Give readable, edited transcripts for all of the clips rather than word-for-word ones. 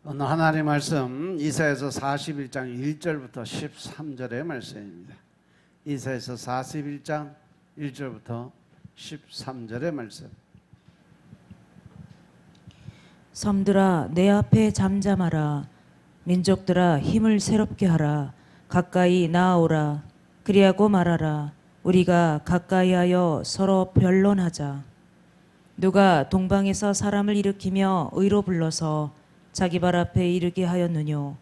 오늘 하나님의 말씀 이사야서 41장 1절부터 13절의 말씀입니다. 이사야서 41장 1절부터 13절의 말씀. 섬들아 내 앞에 잠잠하라. 민족들아 힘을 새롭게 하라. 가까이 나아오라. 그리하고 말하라. 우리가 가까이하여 서로 변론하자. 누가 동방에서 사람을 일으키며 의로 불러서 자기 발 앞에 이르게 하였느뇨.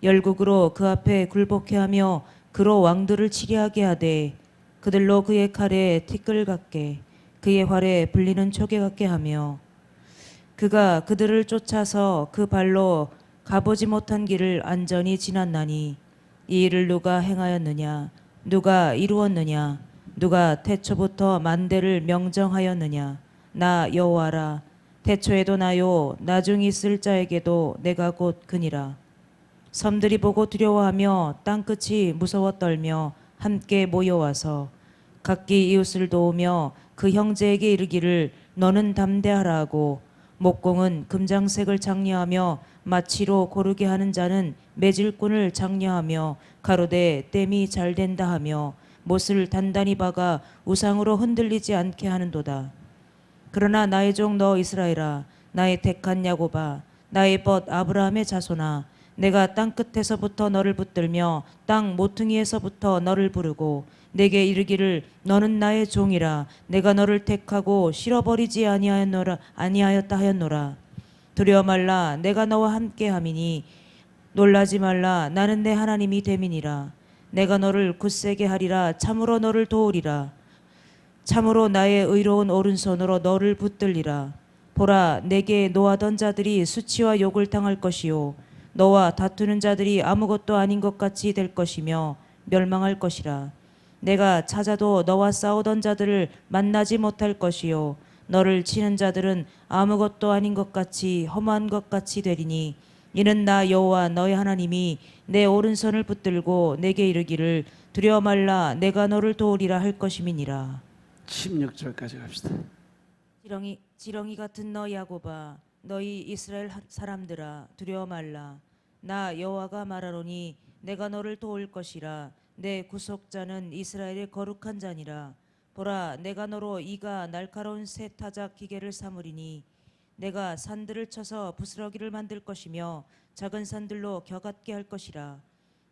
열국으로 그 앞에 굴복해 하며 그로 왕들을 치게 하게 하되 그들로 그의 칼에 티끌 같게 그의 활에 불리는 초계 같게 하며 그가 그들을 쫓아서 그 발로 가보지 못한 길을 안전히 지났나니 이 일을 누가 행하였느냐? 누가 이루었느냐? 누가 태초부터 만대를 명정하였느냐? 나 여호와라. 태초에도 나요 나중이 있을 자에게도 내가 곧 그니라. 섬들이 보고 두려워하며 땅끝이 무서워 떨며 함께 모여와서 각기 이웃을 도우며 그 형제에게 이르기를 너는 담대하라 하고 목공은 금장색을 장려하며 마치로 고르게 하는 자는 매질꾼을 장려하며 가로되 땜이 잘 된다 하며 못을 단단히 박아 우상으로 흔들리지 않게 하는도다. 그러나 나의 종 너 이스라엘아, 나의 택한 야곱아, 나의 벗 아브라함의 자손아, 내가 땅 끝에서부터 너를 붙들며 땅 모퉁이에서부터 너를 부르고 내게 이르기를 너는 나의 종이라. 내가 너를 택하고 실어버리지 아니하였다 하였노라. 두려워 말라. 내가 너와 함께함이니 놀라지 말라. 나는 내 하나님이 됨이니라. 내가 너를 굳세게 하리라. 참으로 너를 도우리라. 참으로 나의 의로운 오른손으로 너를 붙들리라. 보라, 내게 노하던 자들이 수치와 욕을 당할 것이요 너와 다투는 자들이 아무것도 아닌 것 같이 될 것이며 멸망할 것이라. 내가 찾아도 너와 싸우던 자들을 만나지 못할 것이요 너를 치는 자들은 아무것도 아닌 것 같이 험한 것 같이 되리니 이는 나 여호와 너의 하나님이 내 오른손을 붙들고 내게 이르기를 두려워 말라. 내가 너를 도우리라 할 것임이니라. 16절까지 갑시다. 지렁이 같은 너 야곱아, 너희 이스라엘 사람들아, 두려워 말라. 나 여호와가 말하노니 내가 너를 도울 것이라. 내 구속자는 이스라엘의 거룩한 자니라. 보라, 내가 너로 이가 날카로운 새 타작 기계를 삼으리니 내가 산들을 쳐서 부스러기를 만들 것이며 작은 산들로 겨같게 할 것이라.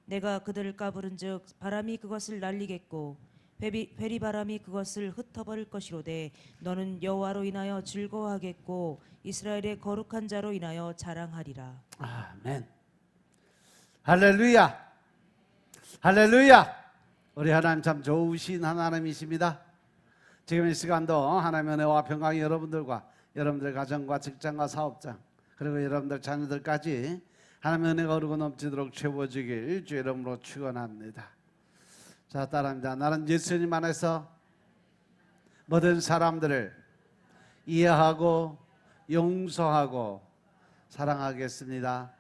내가 그들을 까부른즉 바람이 그것을 날리겠고 회리바람이 그것을 흩어버릴 것이로되 너는 여호와로 인하여 즐거워하겠고 이스라엘의 거룩한 자로 인하여 자랑하리라. 아멘. 할렐루야. 할렐루야. 우리 하나님 참 좋으신 하나님이십니다. 지금 이 시간도 하나님의 은혜와 평강이 여러분들과 여러분들 가정과 직장과 사업장 그리고 여러분들 자녀들까지 하나님의 은혜가 흐르고 넘치도록 채워지길 주 이름으로 축원합니다. 자, 따라합니다. 나는 예수님 안에서 모든 사람들을 이해하고 용서하고 사랑하겠습니다.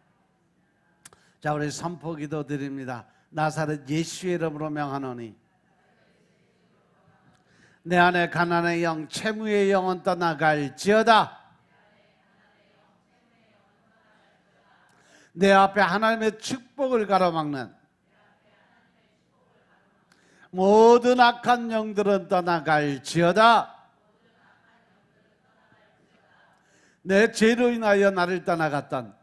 자, 우리 선포 기도 드립니다. 나사렛 예수의 이름으로 명하노니 내 안에 가난의 영, 채무의 영은 떠나갈지어다. 내 앞에 하나님의 축복을 가로막는 모든 악한 영들은 떠나갈지어다. 내 죄로 인하여 나를 떠나갔던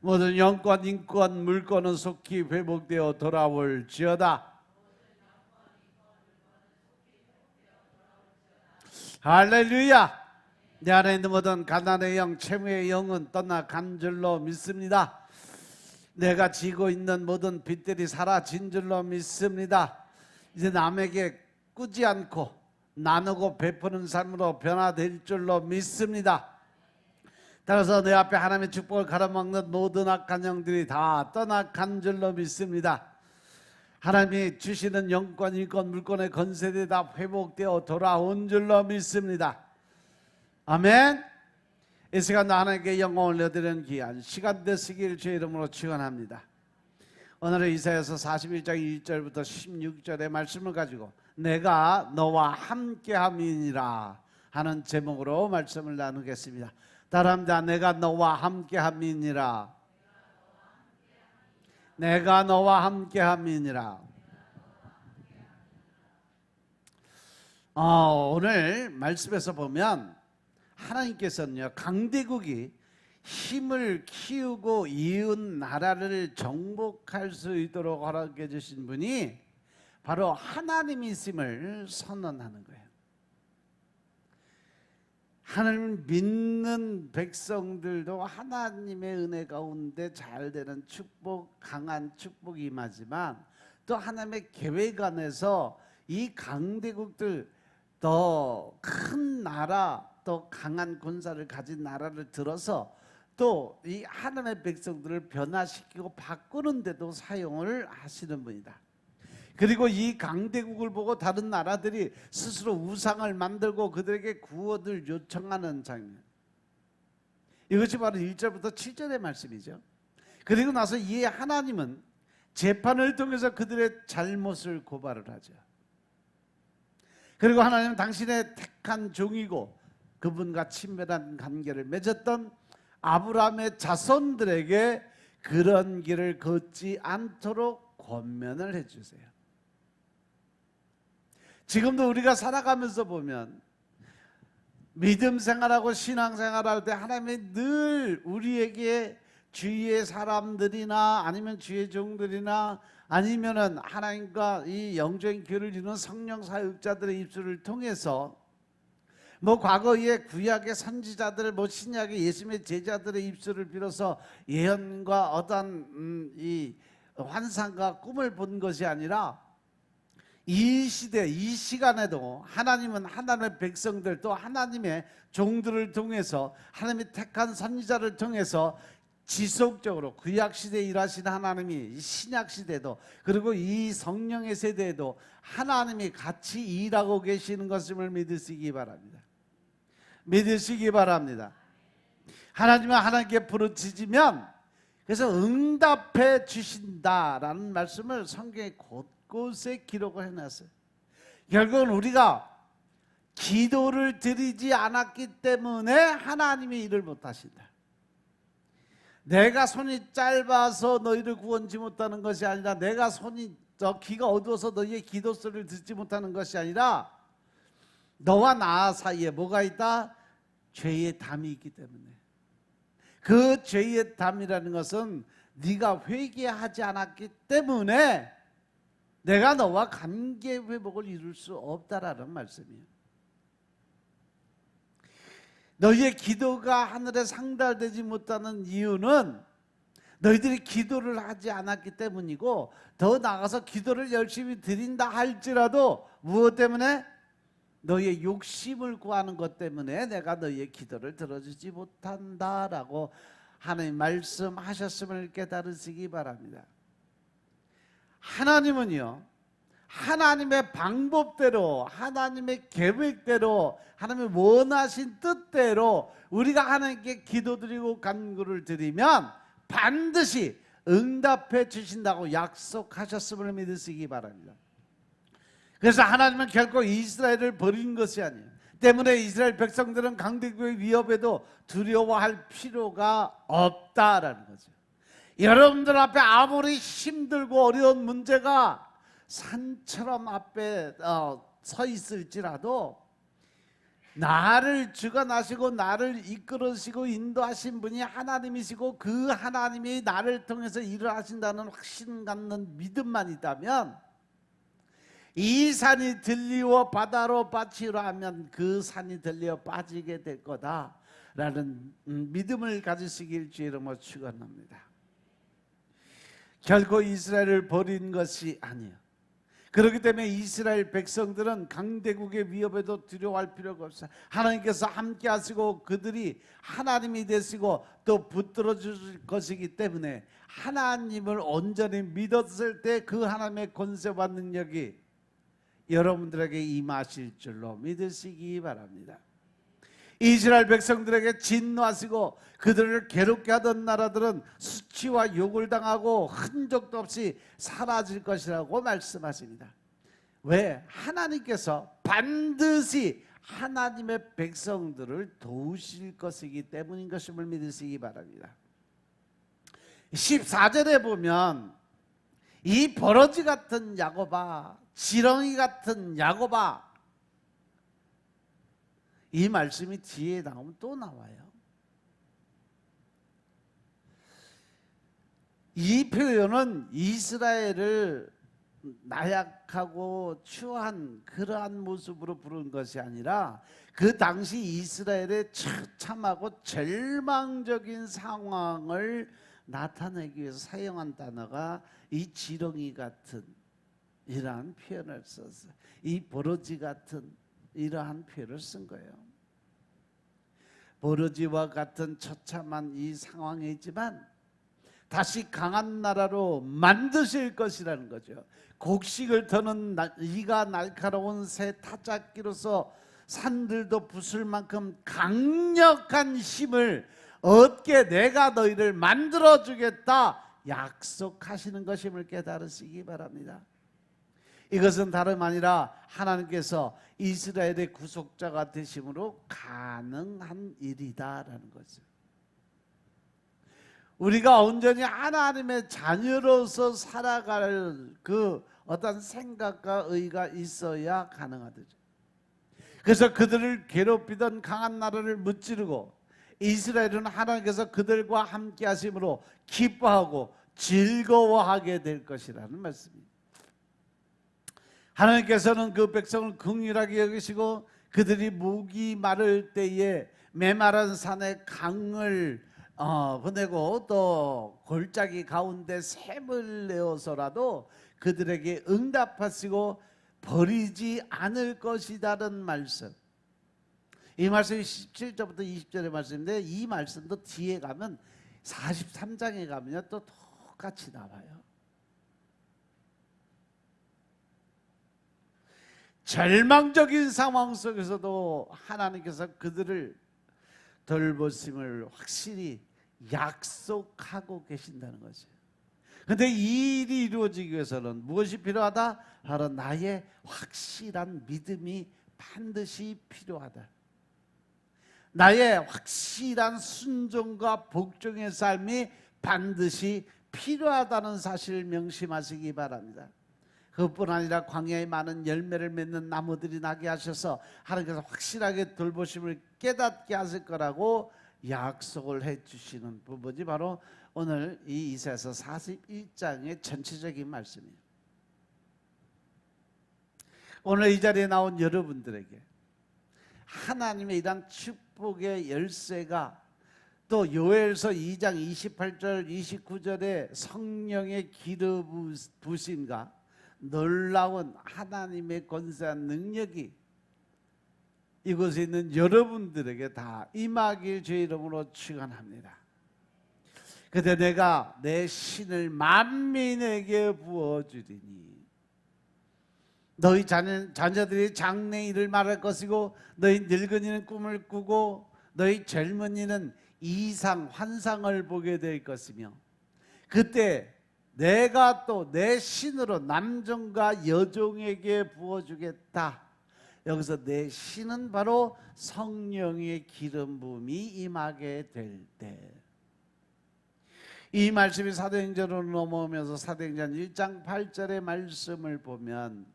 모든 영권, 인권, 물권은 속히 회복되어 돌아올지어다. 할렐루야. 내 안에 있는 모든 가난의 영, 채무의 영은 떠나간 줄로 믿습니다. 내가 지고 있는 모든 빚들이 사라진 줄로 믿습니다. 이제 남에게 꾸지 않고 나누고 베푸는 삶으로 변화될 줄로 믿습니다. 따라서 내 앞에 하나님의 축복을 가로막는 모든 악한 영들이 다 떠나간 줄로 믿습니다. 하나님이 주시는 영권, 인권, 물권의 건세들이 다 회복되어 돌아온 줄로 믿습니다. 아멘. 이 시간도 하나님께 영광을 올려드리는 귀한 시간 되시길 주의 이름으로 축원합니다. 오늘은 이사야서 41장 1절부터 16절의 말씀을 가지고 내가 너와 함께함이니라 하는 제목으로 말씀을 나누겠습니다. 따라합니다. 내가 너와 함께함이니라. 내가 너와 함께함이니라. 오늘 말씀에서 보면 하나님께서는요, 강대국이 힘을 키우고 이웃 나라를 정복할 수 있도록 허락해 주신 분이 바로 하나님이심을 선언하는 거예요. 하나님을 믿는 백성들도 하나님의 은혜 가운데 잘 되는 축복, 강한 축복이 임하지만 또 하나님의 계획 안에서 이 강대국들, 더 큰 나라, 또 강한 군사를 가진 나라를 들어서 또 이 하나님의 백성들을 변화시키고 바꾸는데도 사용을 하시는 분이다. 그리고 이 강대국을 보고 다른 나라들이 스스로 우상을 만들고 그들에게 구원을 요청하는 장면, 이것이 바로 1절부터 7절의 말씀이죠. 그리고 나서 이 하나님은 재판을 통해서 그들의 잘못을 고발을 하죠. 그리고 하나님은 당신의 택한 종이고 그분과 친밀한 관계를 맺었던 아브라함의 자손들에게 그런 길을 걷지 않도록 권면을 해주세요. 지금도 우리가 살아가면서 보면 믿음 생활하고 신앙 생활할 때 하나님이 늘 우리에게 주위의 사람들이나 아니면 주위의 종들이나 아니면은 하나님과 이 영적인 교를 이루는 성령 사역자들의 입술을 통해서 뭐 과거의 구약의 선지자들, 뭐 신약의 예수님의 제자들의 입술을 빌어서 예언과 어떤 이 환상과 꿈을 본 것이 아니라 이 시대, 이 시간에도 하나님은 하나님의 백성들, 또 하나님의 종들을 통해서 하나님의 택한 선지자를 통해서 지속적으로 구약시대에 일하시는 하나님이 신약시대도, 그리고 이 성령의 세대에도 하나님이 같이 일하고 계시는 것임을 믿으시기 바랍니다. 믿으시기 바랍니다. 하나님은 하나님께 부르짖으면 그래서 응답해 주신다라는 말씀을 성경에 곳곳에 기록을 해놨어요. 결국은 우리가 기도를 드리지 않았기 때문에 하나님이 일을 못하신다. 내가 손이 짧아서 너희를 구원지 못하는 것이 아니라, 내가 손이 귀가 어두워서 너희의 기도 소리를 듣지 못하는 것이 아니라, 너와 나 사이에 뭐가 있다? 죄의 담이 있기 때문에. 그 죄의 담이라는 것은 네가 회개하지 않았기 때문에 내가 너와 관계 회복을 이룰 수 없다라는 말씀이에요. 너희의 기도가 하늘에 상달되지 못하는 이유는 너희들이 기도를 하지 않았기 때문이고, 더 나아가서 기도를 열심히 드린다 할지라도 무엇 때문에? 너희의 욕심을 구하는 것 때문에 내가 너희의 기도를 들어주지 못한다라고 하나님 말씀하셨음을 깨달으시기 바랍니다. 하나님은요, 하나님의 방법대로, 하나님의 계획대로, 하나님의 원하신 뜻대로 우리가 하나님께 기도드리고 간구를 드리면 반드시 응답해 주신다고 약속하셨음을 믿으시기 바랍니다. 그래서 하나님은 결코 이스라엘을 버린 것이 아니에요. 때문에 이스라엘 백성들은 강대국의 위협에도 두려워할 필요가 없다라는 거죠. 여러분들 앞에 아무리 힘들고 어려운 문제가 산처럼 앞에 서 있을지라도 나를 주관하시고 나를 이끌으시고 인도하신 분이 하나님이시고 그 하나님이 나를 통해서 일을 하신다는 확신 갖는 믿음만 있다면, 이 산이 들리워 바다로 빠지라 하면 그 산이 들려 빠지게 될 거다라는 믿음을 가지시길 주의 이름으로 축원합니다. 결코 이스라엘을 버린 것이 아니에요. 그렇기 때문에 이스라엘 백성들은 강대국의 위협에도 두려워할 필요가 없어요. 하나님께서 함께 하시고 그들이 하나님이 되시고 또 붙들어 주실 것이기 때문에 하나님을 온전히 믿었을 때 그 하나님의 권세와 능력이 여러분들에게 임하실 줄로 믿으시기 바랍니다. 이스라엘 백성들에게 진노하시고 그들을 괴롭게 하던 나라들은 수치와 욕을 당하고 흔적도 없이 사라질 것이라고 말씀하십니다. 왜? 하나님께서 반드시 하나님의 백성들을 도우실 것이기 때문인 것임을 믿으시기 바랍니다. 14절에 보면 이 버러지 같은 야곱아, 지렁이 같은 야곱아, 이 말씀이 뒤에 나오면 또 나와요. 이 표현은 이스라엘을 나약하고 추한 그러한 모습으로 부른 것이 아니라 그 당시 이스라엘의 처참하고 절망적인 상황을 나타내기 위해서 사용한 단어가 이 지렁이 같은 이러한 표현을 썼어요. 이 버러지 같은 이러한 표현을 쓴 거예요. 버러지와 같은 처참한 이 상황이지만 다시 강한 나라로 만드실 것이라는 거죠. 곡식을 터는 이가 날카로운 새 타작기로서 산들도 부술 만큼 강력한 힘을 얻게 내가 너희를 만들어 주겠다 약속하시는 것임을 깨달으시기 바랍니다. 이것은 다름 아니라 하나님께서 이스라엘의 구속자가 되심으로 가능한 일이다라는 거죠. 우리가 온전히 하나님의 자녀로서 살아갈 그 어떤 생각과 의가 있어야 가능하죠. 그래서 그들을 괴롭히던 강한 나라를 무찌르고 이스라엘은 하나님께서 그들과 함께 하심으로 기뻐하고 즐거워하게 될 것이라는 말씀입니다. 하나님께서는 그 백성을 긍휼하게 여기시고 그들이 목이 마를 때에 메마른 산에 강을 보내고 또 골짜기 가운데 샘을 내어서라도 그들에게 응답하시고 버리지 않을 것이다라는 말씀. 이 말씀이 17절부터 20절의 말씀인데 이 말씀도 뒤에 가면 43장에 가면 또 똑같이 나와요. 절망적인 상황 속에서도 하나님께서 그들을 돌보심을 확실히 약속하고 계신다는 거죠. 그런데 이 일이 이루어지기 위해서는 무엇이 필요하다? 바로 나의 확실한 믿음이 반드시 필요하다. 나의 확실한 순종과 복종의 삶이 반드시 필요하다는 사실을 명심하시기 바랍니다. 그것뿐 아니라 광야에 많은 열매를 맺는 나무들이 나게 하셔서 하나님께서 확실하게 돌보심을 깨닫게 하실 거라고 약속을 해주시는 부분이 바로 오늘 이 이사야서 41장의 전체적인 말씀이에요. 오늘 이 자리에 나온 여러분들에게 하나님의 이러한 축복의 열쇠가 또 요엘서 2장 28절 29절에 성령의 기름 부심과 놀라운 하나님의 권세한 능력이 이곳에 있는 여러분들에게 다 임하길 주의 이름으로 축원합니다. 그때 내가 내 신을 만민에게 부어주리니 너희 자녀들이 장래일을 말할 것이고 너희 늙은이는 꿈을 꾸고 너희 젊은이는 이상 환상을 보게 될 것이며 그때 내가 또 내 신으로 남종과 여종에게 부어주겠다. 여기서 내 신은 바로 성령의 기름 부음이 임하게 될 때. 이 말씀이 사도행전으로 넘어오면서 사도행전 1장 8절의 말씀을 보면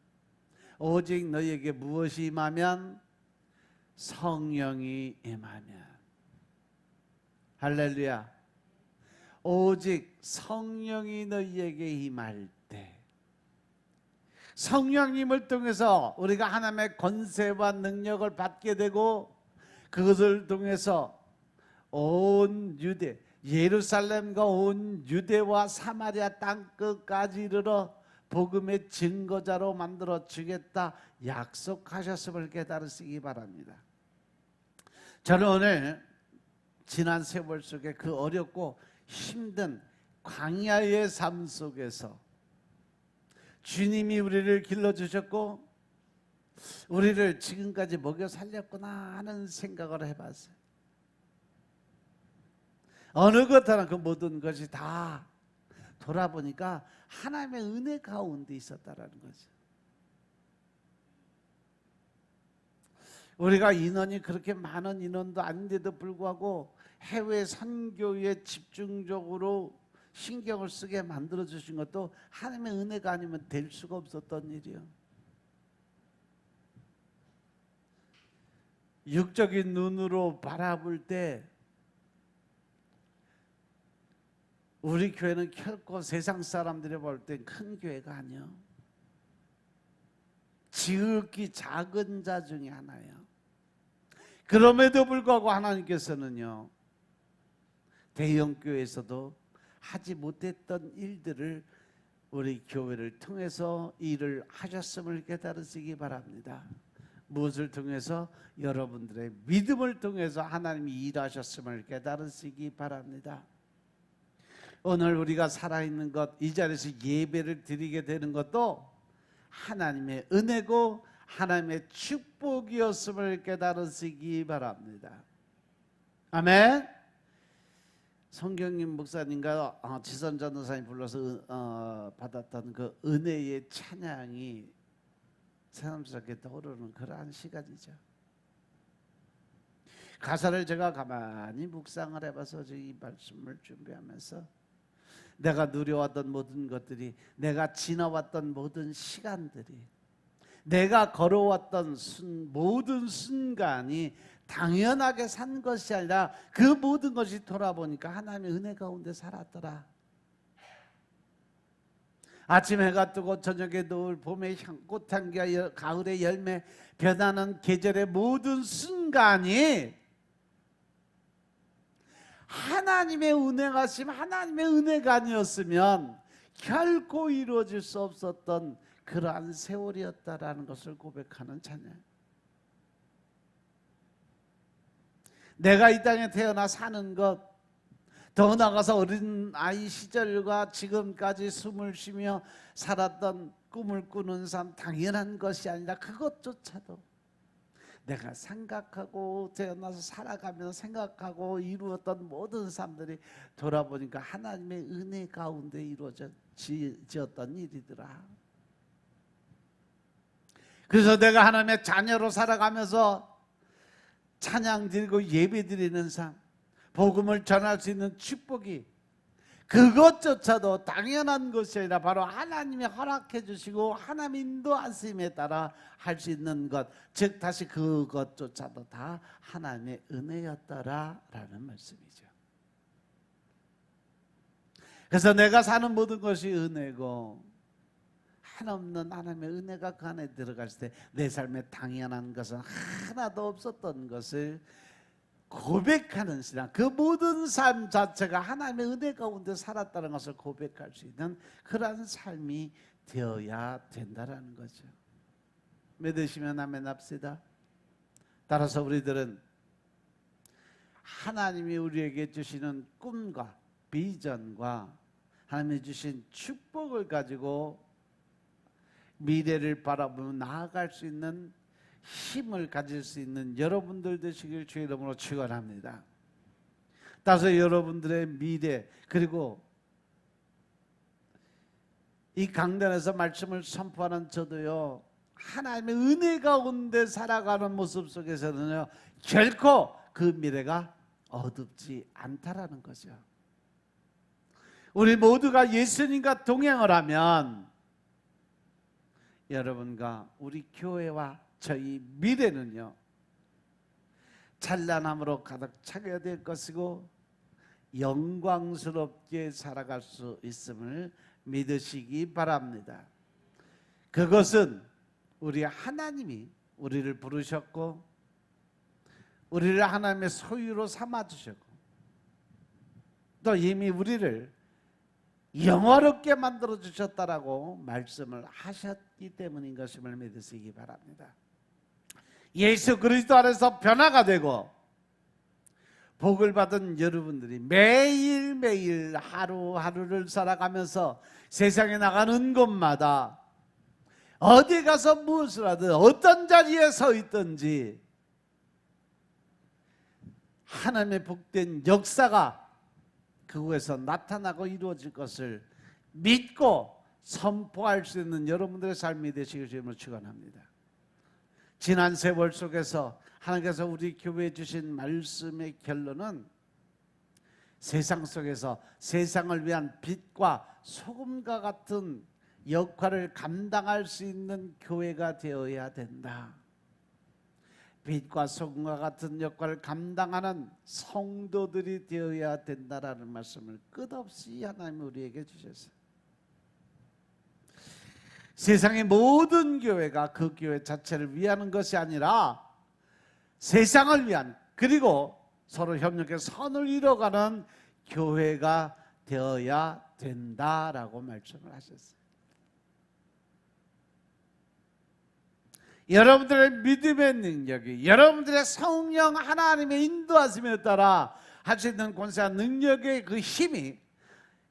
오직 너희에게 무엇이 임하면 성령이 임하면 할렐루야. 오직 성령이 너희에게 임할 때 성령님을 통해서 우리가 하나님의 권세와 능력을 받게 되고 그것을 통해서 온 유대 예루살렘과 온 유대와 사마리아 땅 끝까지 이르러 복음의 증거자로 만들어 주겠다 약속하셨음을 깨달으시기 바랍니다. 저는 오늘 지난 세월 속에 그 어렵고 힘든 광야의 삶 속에서 주님이 우리를 길러주셨고 우리를 지금까지 먹여 살렸구나 하는 생각을 해봤어요. 어느 것 하나 그 모든 것이 다 돌아보니까 하나님의 은혜 가운데 있었다라는 거죠. 우리가 인원이 그렇게 많은 인원도 아닌데도 불구하고 해외 선교에 집중적으로 신경을 쓰게 만들어 주신 것도 하나님의 은혜가 아니면 될 수가 없었던 일이요. 육적인 눈으로 바라볼 때 우리 교회는 결코 세상 사람들이 볼 땐 큰 교회가 아니요, 지극히 작은 자 중에 하나예요. 그럼에도 불구하고 하나님께서는요, 대형 교회에서도 하지 못했던 일들을 우리 교회를 통해서 일을 하셨음을 깨달으시기 바랍니다. 무엇을 통해서? 여러분들의 믿음을 통해서 하나님이 일하셨음을 깨달으시기 바랍니다. 오늘 우리가 살아있는 것, 이 자리에서 예배를 드리게 되는 것도 하나님의 은혜고 하나님의 축복이었음을 깨달으시기 바랍니다. 아멘. 성경님 목사님과 지선 전도사님 불러서 받았던 그 은혜의 찬양이 새삼스럽게 떠오르는 그러한 시간이죠. 가사를 제가 가만히 묵상을 해봐서 이 말씀을 준비하면서 내가 누려왔던 모든 것들이, 내가 지나왔던 모든 시간들이, 내가 걸어왔던 모든 순간이 당연하게 산 것이 아니라 그 모든 것이 돌아보니까 하나님의 은혜 가운데 살았더라. 아침 해가 뜨고 저녁에 노을, 봄의 꽃향기와 가을의 열매, 변하는 계절의 모든 순간이 하나님의 은혜가심, 하나님의 은혜가 아니었으면 결코 이루어질 수 없었던 그러한 세월이었다라는 것을 고백하는 찬양. 내가 이 땅에 태어나 사는 것, 더 나아가서 어린 아이 시절과 지금까지 숨을 쉬며 살았던 꿈을 꾸는 삶, 당연한 것이 아니라 그것조차도 내가 생각하고 태어나서 살아가면서 생각하고 이루었던 모든 삶들이 돌아보니까 하나님의 은혜 가운데 이루어졌던 일이더라. 그래서 내가 하나님의 자녀로 살아가면서 찬양 드리고 예배 드리는 삶, 복음을 전할 수 있는 축복이, 그것조차도 당연한 것이 아니라 바로 하나님이 허락해 주시고 하나님 인도하심에 따라 할 수 있는 것, 즉 다시 그것조차도 다 하나님의 은혜였더라라는 말씀이죠. 그래서 내가 사는 모든 것이 은혜고, 한없는 하나님의 은혜가 그 안에 들어갔을 때 내 삶에 당연한 것은 하나도 없었던 것을 고백하는 신앙, 그 모든 삶 자체가 하나님의 은혜 가운데 살았다는 것을 고백할 수 있는 그러한 삶이 되어야 된다는 거죠. 믿으시면 아멘 합시다. 따라서 우리들은 하나님이 우리에게 주시는 꿈과 비전과 하나님이 주신 축복을 가지고 미래를 바라보며 나아갈 수 있는 힘을 가질 수 있는 여러분들 되시길 주의 이름으로 축원합니다. 따라서 여러분들의 미래, 그리고 이 강단에서 말씀을 선포하는 저도요, 하나님의 은혜 가운데 살아가는 모습 속에서는요, 결코 그 미래가 어둡지 않다라는 거죠. 우리 모두가 예수님과 동행을 하면 여러분과 우리 교회와 저희 미래는요, 찬란함으로 가득 차게 될 것이고 영광스럽게 살아갈 수 있음을 믿으시기 바랍니다. 그것은 우리 하나님이 우리를 부르셨고 우리를 하나님의 소유로 삼아주셨고 또 이미 우리를 영화롭게 만들어 주셨다라고 말씀을 하셨기 때문인 것임을 믿으시기 바랍니다. 예수 그리스도 안에서 변화가 되고 복을 받은 여러분들이 매일매일 하루하루를 살아가면서 세상에 나가는 곳마다 어디 가서 무엇을 하든 어떤 자리에 서 있든지 하나님의 복된 역사가 그곳에서 나타나고 이루어질 것을 믿고 선포할 수 있는 여러분들의 삶이 되시길 주님으로 축원합니다. 지난 세월 속에서 하나님께서 우리 교회에 주신 말씀의 결론은 세상 속에서 세상을 위한 빛과 소금과 같은 역할을 감당할 수 있는 교회가 되어야 된다. 빛과 소금과 같은 역할을 감당하는 성도들이 되어야 된다라는 말씀을 끝없이 하나님이 우리에게 주셨어요. 세상의 모든 교회가 그 교회 자체를 위하는 것이 아니라 세상을 위한, 그리고 서로 협력해서 선을 이뤄가는 교회가 되어야 된다라고 말씀을 하셨어요. 여러분들의 믿음의 능력이, 여러분들의 성령 하나님의 인도하심에 따라 할 수 있는 권세와 능력의 그 힘이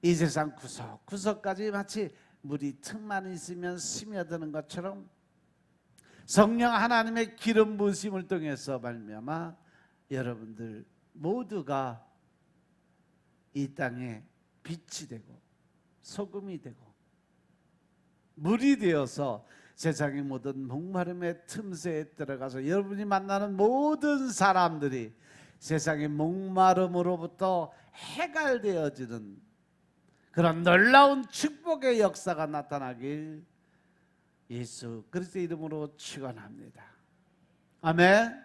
이 세상 구석구석까지 마치 물이 틈만 있으면 스며드는 것처럼 성령 하나님의 기름 부으심을 통해서 말미암아 여러분들 모두가 이 땅에 빛이 되고 소금이 되고 물이 되어서 세상의 모든 목마름의 틈새에 들어가서 여러분이 만나는 모든 사람들이 세상의 목마름으로부터 해갈되어지는 그런 놀라운 축복의 역사가 나타나길 예수 그리스도의 이름으로 축원합니다. 아멘.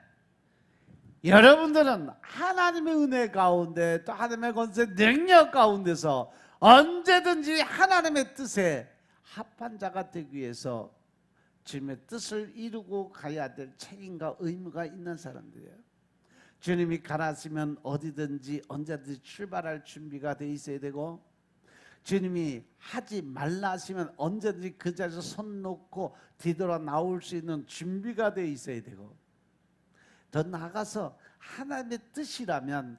여러분들은 하나님의 은혜 가운데 또 하나님의 권세 능력 가운데서 언제든지 하나님의 뜻에 합한 자가 되기 위해서 주님의 뜻을 이루고 가야 될 책임과 의무가 있는 사람들이에요. 주님이 가라시면 어디든지 언제든지 출발할 준비가 돼 있어야 되고, 주님이 하지 말라 하시면 언제든지 그 자리에서 손 놓고 뒤돌아 나올 수 있는 준비가 돼 있어야 되고, 더 나아가서 하나님의 뜻이라면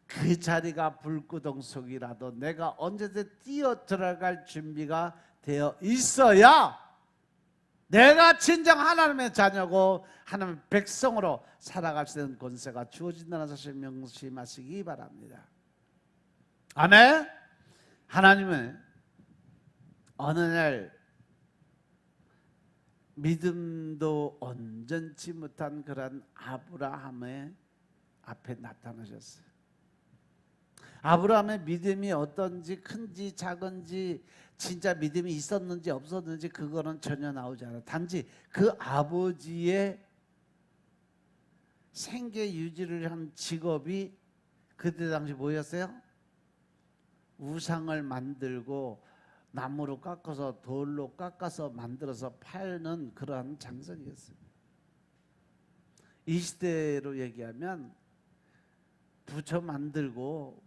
그 자리가 불구덩 속이라도 내가 언제든지 뛰어 들어갈 준비가 되어 있어야 내가 진정 하나님의 자녀고 하나님의 백성으로 살아갈 수 있는 권세가 주어진다는 사실 명심하시기 바랍니다. 아멘. 하나님은 어느 날 믿음도 온전치 못한 그런 아브라함의 앞에 나타나셨어요. 아브라함의 믿음이 어떤지, 큰지 작은지, 진짜 믿음이 있었는지 없었는지 그거는 전혀 나오지 않아요. 단지 그 아버지의 생계 유지를 한 직업이 그때 당시 뭐였어요? 우상을 만들고 나무로 깎아서 돌로 깎아서 만들어서 팔는 그러한 장성이었어요. 이 시대로 얘기하면 부처 만들고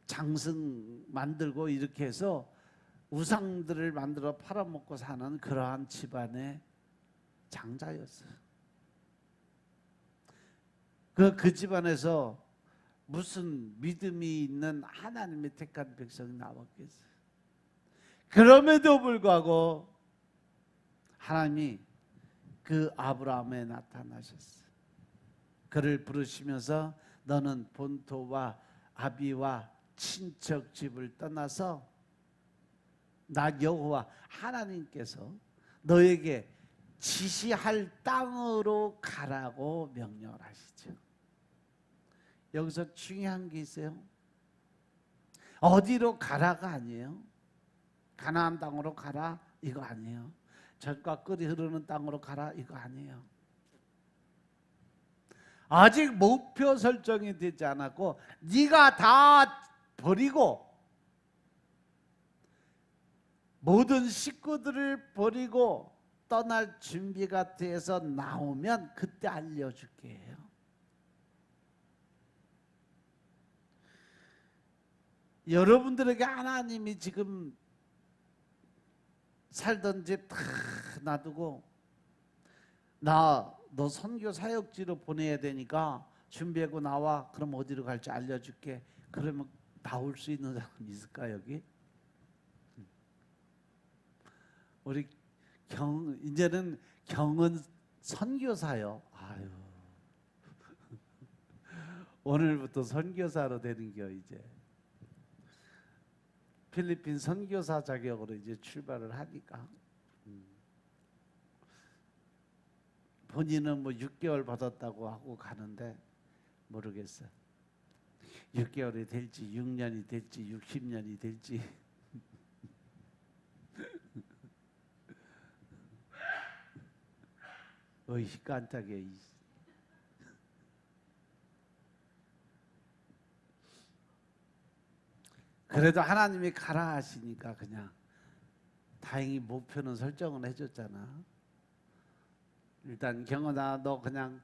장승 만들고 이렇게 해서 우상들을 만들어 팔아먹고 사는 그러한 집안의 장자였어요. 그 집안에서 무슨 믿음이 있는 하나님의 택한 백성이 나왔겠어요. 그럼에도 불구하고 하나님이 그 아브라함에 나타나셨어요. 그를 부르시면서 너는 본토와 아비와 친척 집을 떠나서 나 여호와 하나님께서 너에게 지시할 땅으로 가라고 명령을 하시죠. 여기서 중요한 게 있어요. 어디로 가라가 아니에요. 가나안 땅으로 가라 이거 아니에요. 젖과 꿀이 흐르는 땅으로 가라 이거 아니에요. 아직 목표 설정이 되지 않았고 네가 다 버리고 모든 식구들을 버리고 떠날 준비가 돼서 나오면 그때 알려줄게 해요. 여러분들에게 하나님이 지금 살던 집 다 놔두고 너 선교 사역지로 보내야 되니까 준비하고 나와. 그럼 어디로 갈지 알려줄게. 그러면 나올 수 있는 사람 있을까 여기? 우리 이제는 경은 선교사요. 아유, 오늘부터 선교사로 되는겨. 이제 필리핀 선교사 자격으로 이제 출발을 하니까 본인은 뭐 6개월 받았다고 하고 가는데 모르겠어. 6개월이 될지 6년이 될지 60년이 될지. 어이 깜짝이야. 그래도 하나님이 가라 하시니까 그냥 다행히 목표는 설정을 해줬잖아. 일단 경원아 너 그냥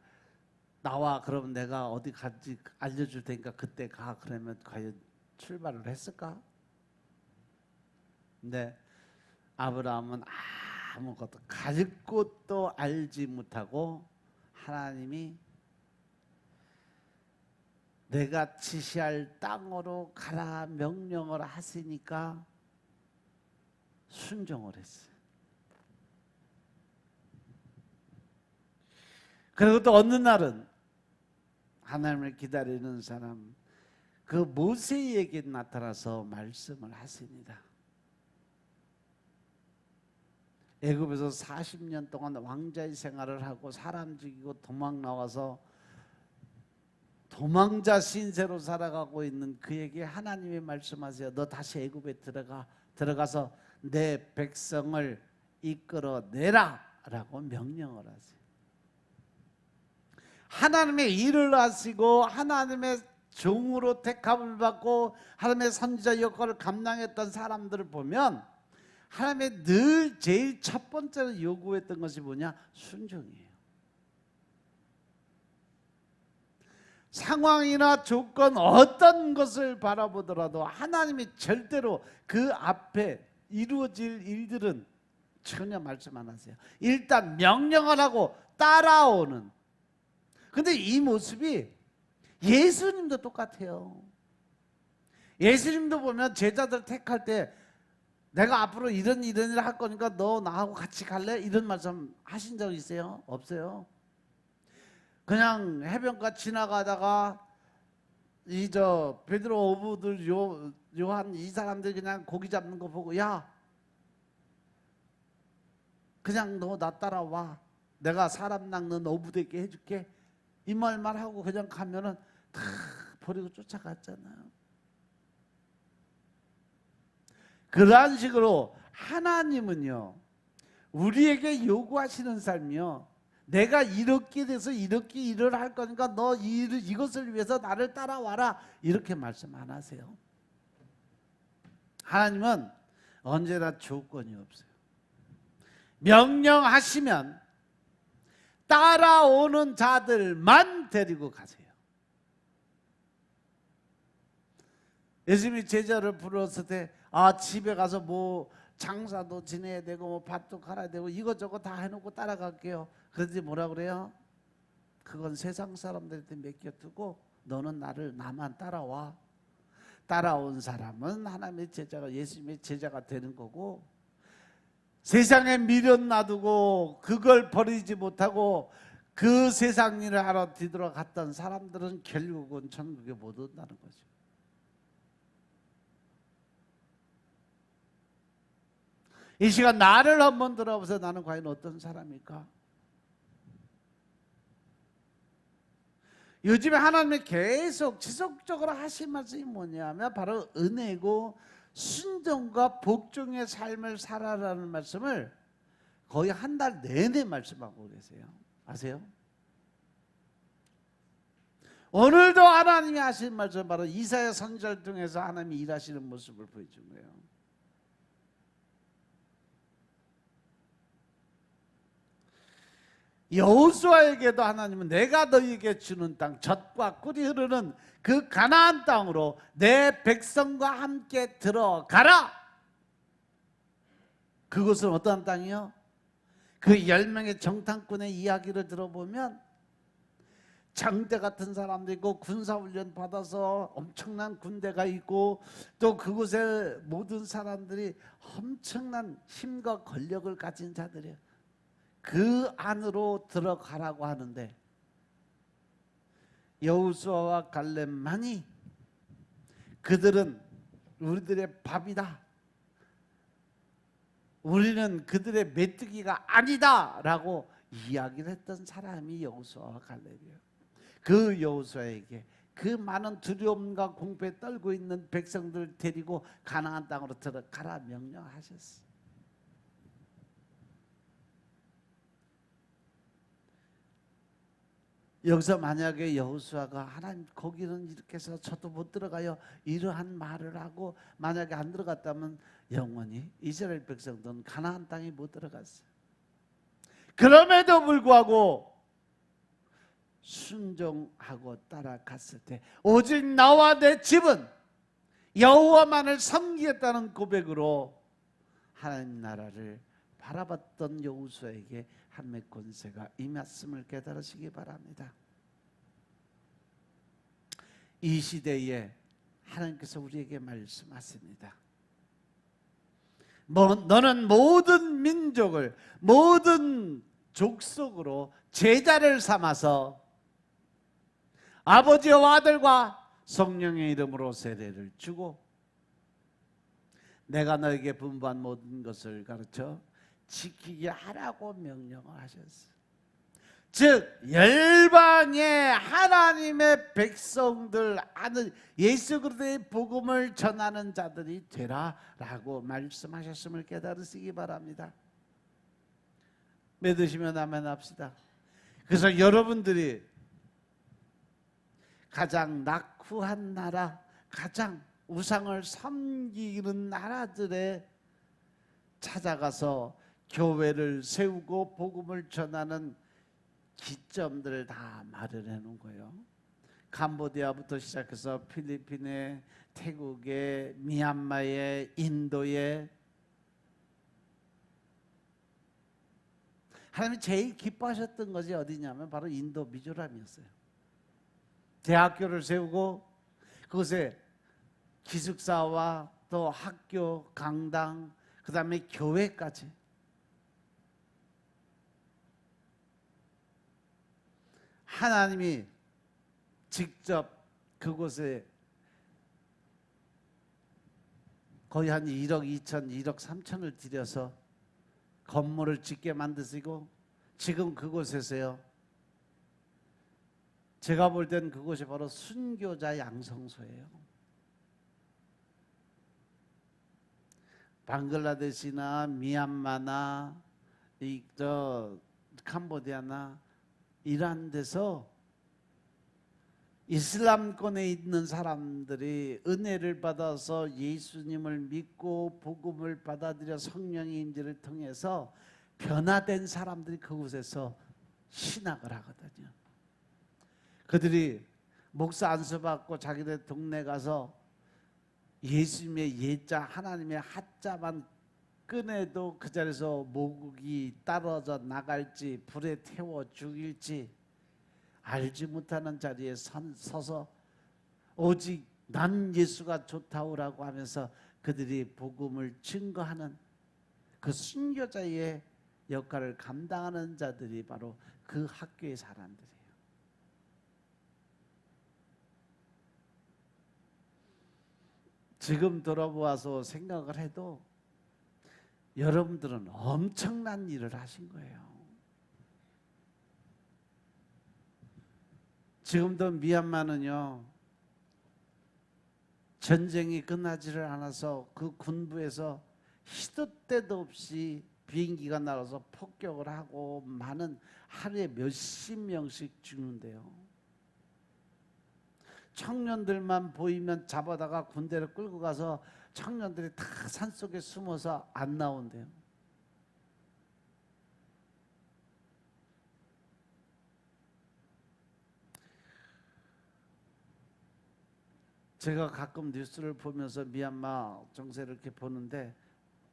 나와. 그러면 내가 어디 갈지 알려줄 테니까 그때 가. 그러면 과연 출발을 했을까? 근데 아브라함은 아무것도 갈 곳도 알지 못하고 하나님이 내가 지시할 땅으로 가라 명령을 하시니까 순종을 했어요. 그리고 또 어느 날은 하나님을 기다리는 사람 그 모세에게 나타나서 말씀을 하십니다. 애굽에서 40년 동안 왕자의 생활을 하고 사람 죽이고 도망 나와서 도망자 신세로 살아가고 있는 그에게 하나님이 말씀하세요. 너 다시 애굽에 들어가서 내 백성을 이끌어내라 라고 명령을 하세요. 하나님의 일을 하시고 하나님의 종으로 택함을 받고 하나님의 선지자 역할을 감당했던 사람들을 보면 하나님의 늘 제일 첫 번째로 요구했던 것이 뭐냐? 순종이에요. 상황이나 조건 어떤 것을 바라보더라도 하나님이 절대로 그 앞에 이루어질 일들은 전혀 말씀 안 하세요. 일단 명령을 하고 따라오는. 근데 이 모습이 예수님도 똑같아요. 예수님도 보면 제자들 택할 때 내가 앞으로 이런 일을 할 거니까 너 나하고 같이 갈래? 이런 말씀 하신 적 있어요? 없어요? 그냥 해변가 지나가다가 베드로 어부들 요한 이 사람들 그냥 고기 잡는 거 보고 야 그냥 너 나 따라와. 내가 사람 낚는 어부 되게 해줄게. 이 말만 하고 그냥 가면은 다 버리고 쫓아갔잖아요. 그러한 식으로 하나님은요 우리에게 요구하시는 삶이요 내가 이렇게 돼서 이렇게 일을 할 거니까 너 이것을 위해서 나를 따라와라 이렇게 말씀 안 하세요. 하나님은 언제나 조건이 없어요. 명령하시면 따라오는 자들만 데리고 가세요. 예수님이 제자를 불렀을 때 집에 가서 뭐 장사도 지내야 되고 뭐 밭도 갈아야 되고 이것저것 다 해놓고 따라갈게요. 그런지 뭐라 그래요? 그건 세상 사람들한테 맡겨두고 너는 나만 따라와. 따라온 사람은 하나님의 제자가 예수님의 제자가 되는 거고 세상에 미련 놔두고 그걸 버리지 못하고 그 세상 일을 하러 뒤돌아갔던 사람들은 결국은 천국에 못 온다는 거죠. 이 시간 나를 한번 돌아보세요. 나는 과연 어떤 사람일까? 요즘에 하나님이 계속 지속적으로 하신 말씀이 뭐냐면 바로 은혜고 순종과 복종의 삶을 살아라는 말씀을 거의 한 달 내내 말씀하고 계세요. 아세요? 오늘도 하나님이 하신 말씀 바로 이사야 선지자를 통해서 하나님이 일하시는 모습을 보여준 거예요. 여호수아에게도 하나님은 내가 너희에게 주는 땅 젖과 꿀이 흐르는 그 가나안 땅으로 내 백성과 함께 들어가라. 그곳은 어떠한 땅이요? 그 10명의 정탐꾼의 이야기를 들어보면 장대 같은 사람도 있고 군사훈련 받아서 엄청난 군대가 있고 또 그곳에 모든 사람들이 엄청난 힘과 권력을 가진 자들이에요. 그 안으로 들어가라고 하는데 여호수아와 갈렙만이 그들은 우리들의 밥이다, 우리는 그들의 메뚜기가 아니다 라고 이야기를 했던 사람이 여호수아와 갈렙이에요. 그 여호수아에게 그 많은 두려움과 공포에 떨고 있는 백성들을 데리고 가나안 땅으로 들어가라 명령하셨어요. 여기서 만약에 여호수아가 하나님 거기는 이렇게 해서 저도 못 들어가요 이러한 말을 하고 만약에 안 들어갔다면 영원히 이스라엘 백성들은 가나안 땅에 못 들어갔어요. 그럼에도 불구하고 순종하고 따라갔을 때 오직 나와 내 집은 여호와만을 섬기겠다는 고백으로 하나님 나라를 바라봤던 여호수아에게 하나님의 권세가 임했음을 깨달으시기 바랍니다. 이 시대에 하나님께서 우리에게 말씀하십니다. 너는 모든 민족을 모든 족속으로 제자를 삼아서 아버지와 아들과 성령의 이름으로 세례를 주고 내가 너에게 분부한 모든 것을 가르쳐 지키게 하라고 명령을 하셨어요. 즉 열방의 하나님의 백성들 아는 예수 그리스도의 복음을 전하는 자들이 되라라고 말씀하셨음을 깨달으시기 바랍니다. 믿으시면 아멘 합시다. 그래서 여러분들이 가장 낙후한 나라, 가장 우상을 섬기는 나라들에 찾아가서 교회를 세우고 복음을 전하는 기점들을 다 마련해 놓은 거예요. 캄보디아부터 시작해서 필리핀에, 태국에, 미얀마에, 인도에 하나님이 제일 기뻐하셨던 것이 어디냐면 바로 인도 미조람이었어요. 대학교를 세우고 그곳에 기숙사와 또 학교, 강당, 그 다음에 교회까지 하나님이 직접 그곳에 거의 한 1억 2천, 1억 3천을 들여서 건물을 짓게 만드시고 지금 그곳에서요. 제가 볼 땐 그곳이 바로 순교자 양성소예요. 방글라데시나 미얀마나 캄보디아나 이런 데서 이슬람권에 있는 사람들이 은혜를 받아서 예수님을 믿고 복음을 받아들여 성령의 인지를 통해서 변화된 사람들이 그곳에서 신학을 하거든요. 그들이 목사 안수 받고 자기들 동네 가서 예수님의 예자 하나님의 하자만 꺼내도 그 자리에서 모국이 떨어져 나갈지 불에 태워 죽일지 알지 못하는 자리에 서서 오직 난 예수가 좋다오라고 하면서 그들이 복음을 증거하는 그 순교자의 역할을 감당하는 자들이 바로 그 학교의 사람들이에요. 지금 돌아보아서 생각을 해도 여러분들은 엄청난 일을 하신 거예요. 지금도 미얀마는요 전쟁이 끝나지를 않아서 그 군부에서 시도 때도 없이 비행기가 날아서 폭격을 하고 많은 하루에 몇십 명씩 죽는데요. 청년들만 보이면 잡아다가 군대를 끌고 가서 청년들이 다 산속에 숨어서 안 나온대요. 제가 가끔 뉴스를 보면서 미얀마 정세를 이렇게 보는데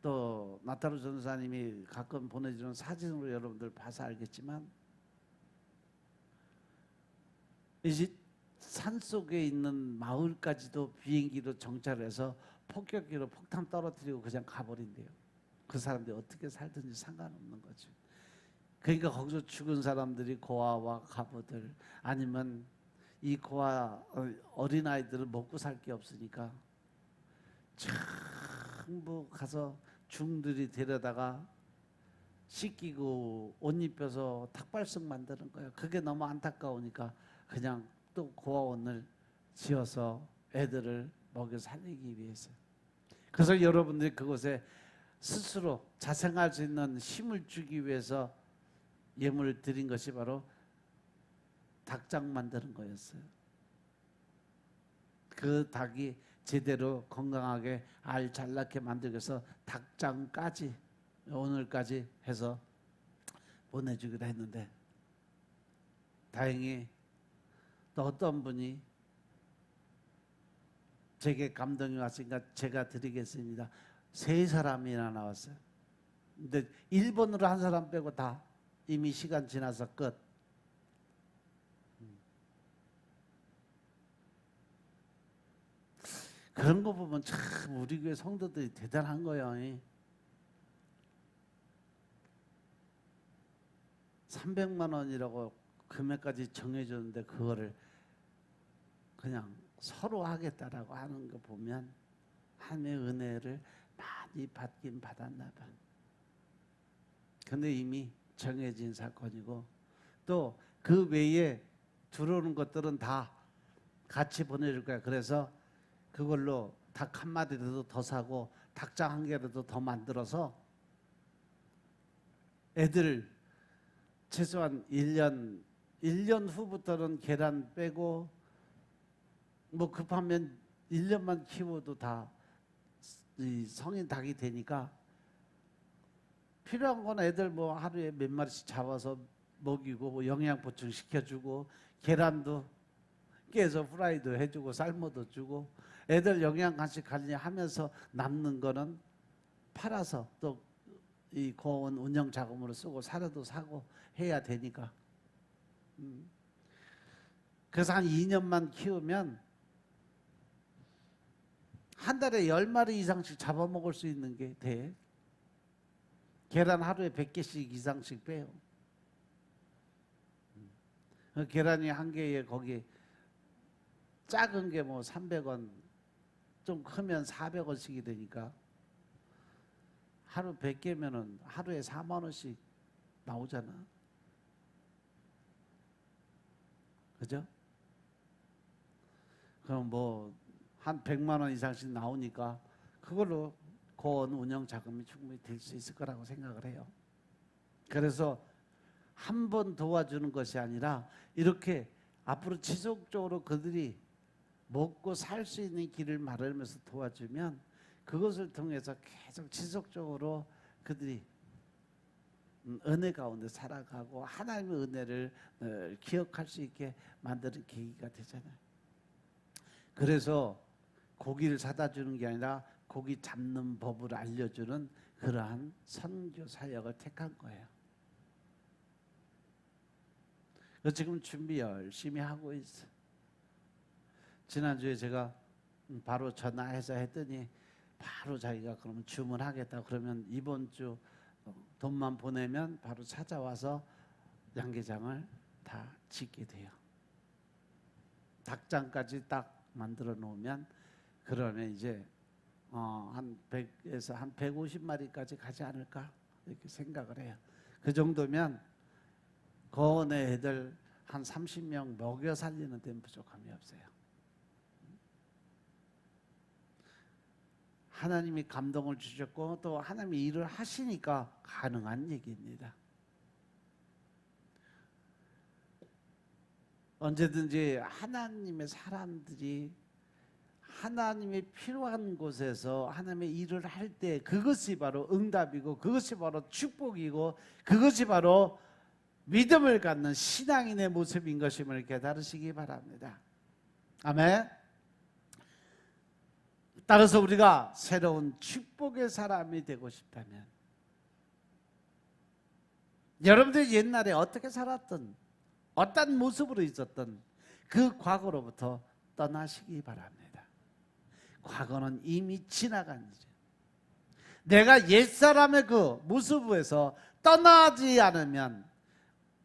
또 나타루 전사님이 가끔 보내주는 사진으로 여러분들 봐서 알겠지만 이제 산속에 있는 마을까지도 비행기로 정찰해서 폭격기로 폭탄 떨어뜨리고 그냥 가버린대요. 그 사람들이 어떻게 살든지 상관없는 거죠. 그러니까 거기서 죽은 사람들이 고아와 가부들 아니면 이 고아 어린아이들은 먹고 살 게 없으니까 전부 가서 중들이 데려다가 씻기고 옷 입혀서 탁발성 만드는 거예요. 그게 너무 안타까우니까 그냥 또 고아원을 지어서 애들을 먹여 살리기 위해서. 그래서 여러분들이 그곳에 스스로 자생할 수 있는 힘을 주기 위해서 예물을 드린 것이 바로 닭장 만드는 거였어요. 그 닭이 제대로 건강하게 알 잘 낳게 만들기 위해서 닭장까지 오늘까지 해서 보내주기로 했는데, 다행히 또 어떤 분이 제게 감동이 왔으니까 제가 드리겠습니다. 3사람이나 나왔어요. 근데 일본으로 한 사람 빼고 다 이미 시간 지나서 끝. 그런 거 보면 참 우리 교회 성도들이 대단한 거예요. 300만 원이라고 금액까지 정해줬는데 그거를 그냥 서로 하겠다라고 하는 거 보면 하나님의 은혜를 많이 받긴 받았나 봐. 근데 이미 정해진 사건이고, 또 그 외에 들어오는 것들은 다 같이 보내줄 거야. 그래서 그걸로 닭 한 마리라도 더 사고 닭장 한 개라도 더 만들어서 애들 최소한 1년 후부터는 계란 빼고, 뭐 급하면 1년만 키워도 다 성인 닭이 되니까, 필요한 건 애들 뭐 하루에 몇 마리씩 잡아서 먹이고 뭐 영양 보충 시켜주고, 계란도 깨서 프라이도 해주고 삶아도 주고, 애들 영양 간식 관리하면서 남는 거는 팔아서 또 이 고원 운영 자금으로 쓰고 사료도 사고 해야 되니까. 그래서 한 2년만 키우면 한 달에 10마리 이상씩 잡아먹을 수 있는 게 돼. 계란 하루에 100개씩 이상씩 빼요. 계란이 한 개에 거기 작은 게 뭐 300원, 좀 크면 400원씩이 되니까 하루 100개면은 하루에 4만 원씩 나오잖아. 그죠? 그럼 뭐 한 100만 원 이상씩 나오니까 그걸로 고원 운영 자금이 충분히 될 수 있을 거라고 생각을 해요. 그래서 한 번 도와주는 것이 아니라 이렇게 앞으로 지속적으로 그들이 먹고 살 수 있는 길을 마련하면서 도와주면 그것을 통해서 계속 지속적으로 그들이 은혜 가운데 살아가고 하나님의 은혜를 기억할 수 있게 만드는 계기가 되잖아요. 그래서 고기를 사다 주는 게 아니라 고기 잡는 법을 알려주는 그러한 선교 사역을 택한 거예요. 그래서 지금 준비 열심히 하고 있어. 지난주에 제가 바로 전화해서 했더니 바로 자기가 그러면 주문하겠다. 그러면 이번 주 돈만 보내면 바로 찾아와서 양계장을 다 짓게 돼요. 닭장까지 딱 만들어 놓으면 그러면 이제 한 100에서 한 150마리까지 가지 않을까 이렇게 생각을 해요. 그 정도면 거원의 애들 한 30명 먹여 살리는 데는 부족함이 없어요. 하나님이 감동을 주셨고 또 하나님이 일을 하시니까 가능한 얘기입니다. 언제든지 하나님의 사람들이 하나님이 필요한 곳에서 하나님의 일을 할 때 그것이 바로 응답이고 그것이 바로 축복이고 그것이 바로 믿음을 갖는 신앙인의 모습인 것임을 깨달으시기 바랍니다. 아멘. 따라서 우리가 새로운 축복의 사람이 되고 싶다면 여러분들이 옛날에 어떻게 살았던 어떤 모습으로 있었던 그 과거로부터 떠나시기 바랍니다. 과거는 이미 지나간 일이죠. 내가 옛사람의 그 모습에서 떠나지 않으면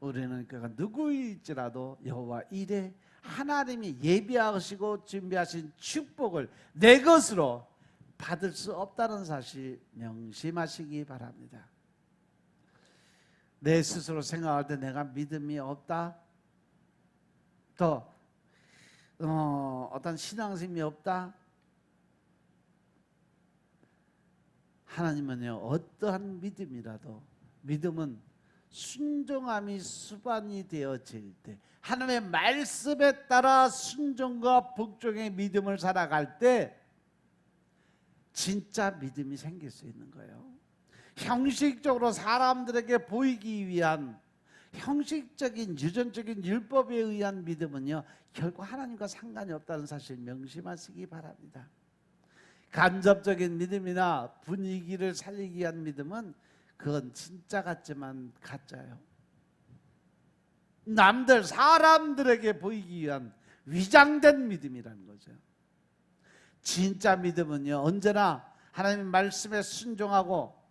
우리는 그가 누구일지라도 여호와 이레 하나님이 예비하시고 준비하신 축복을 내 것으로 받을 수 없다는 사실 명심하시기 바랍니다. 내 스스로 생각할 때 내가 믿음이 없다, 또 어떤 신앙심이 없다, 하나님은요 어떠한 믿음이라도, 믿음은 순종함이 수반이 되어질 때, 하나님의 말씀에 따라 순종과 복종의 믿음을 살아갈 때 진짜 믿음이 생길 수 있는 거예요. 형식적으로 사람들에게 보이기 위한 형식적인 유전적인 율법에 의한 믿음은요 결국 하나님과 상관이 없다는 사실 명심하시기 바랍니다. 간접적인 믿음이나 분위기를 살리기 위한 믿음은 그건 진짜 같지만 가짜예요. 남들 사람들에게 보이기 위한 위장된 믿음이라는 거죠. 진짜 믿음은요 언제나 하나님의 말씀에 순종하고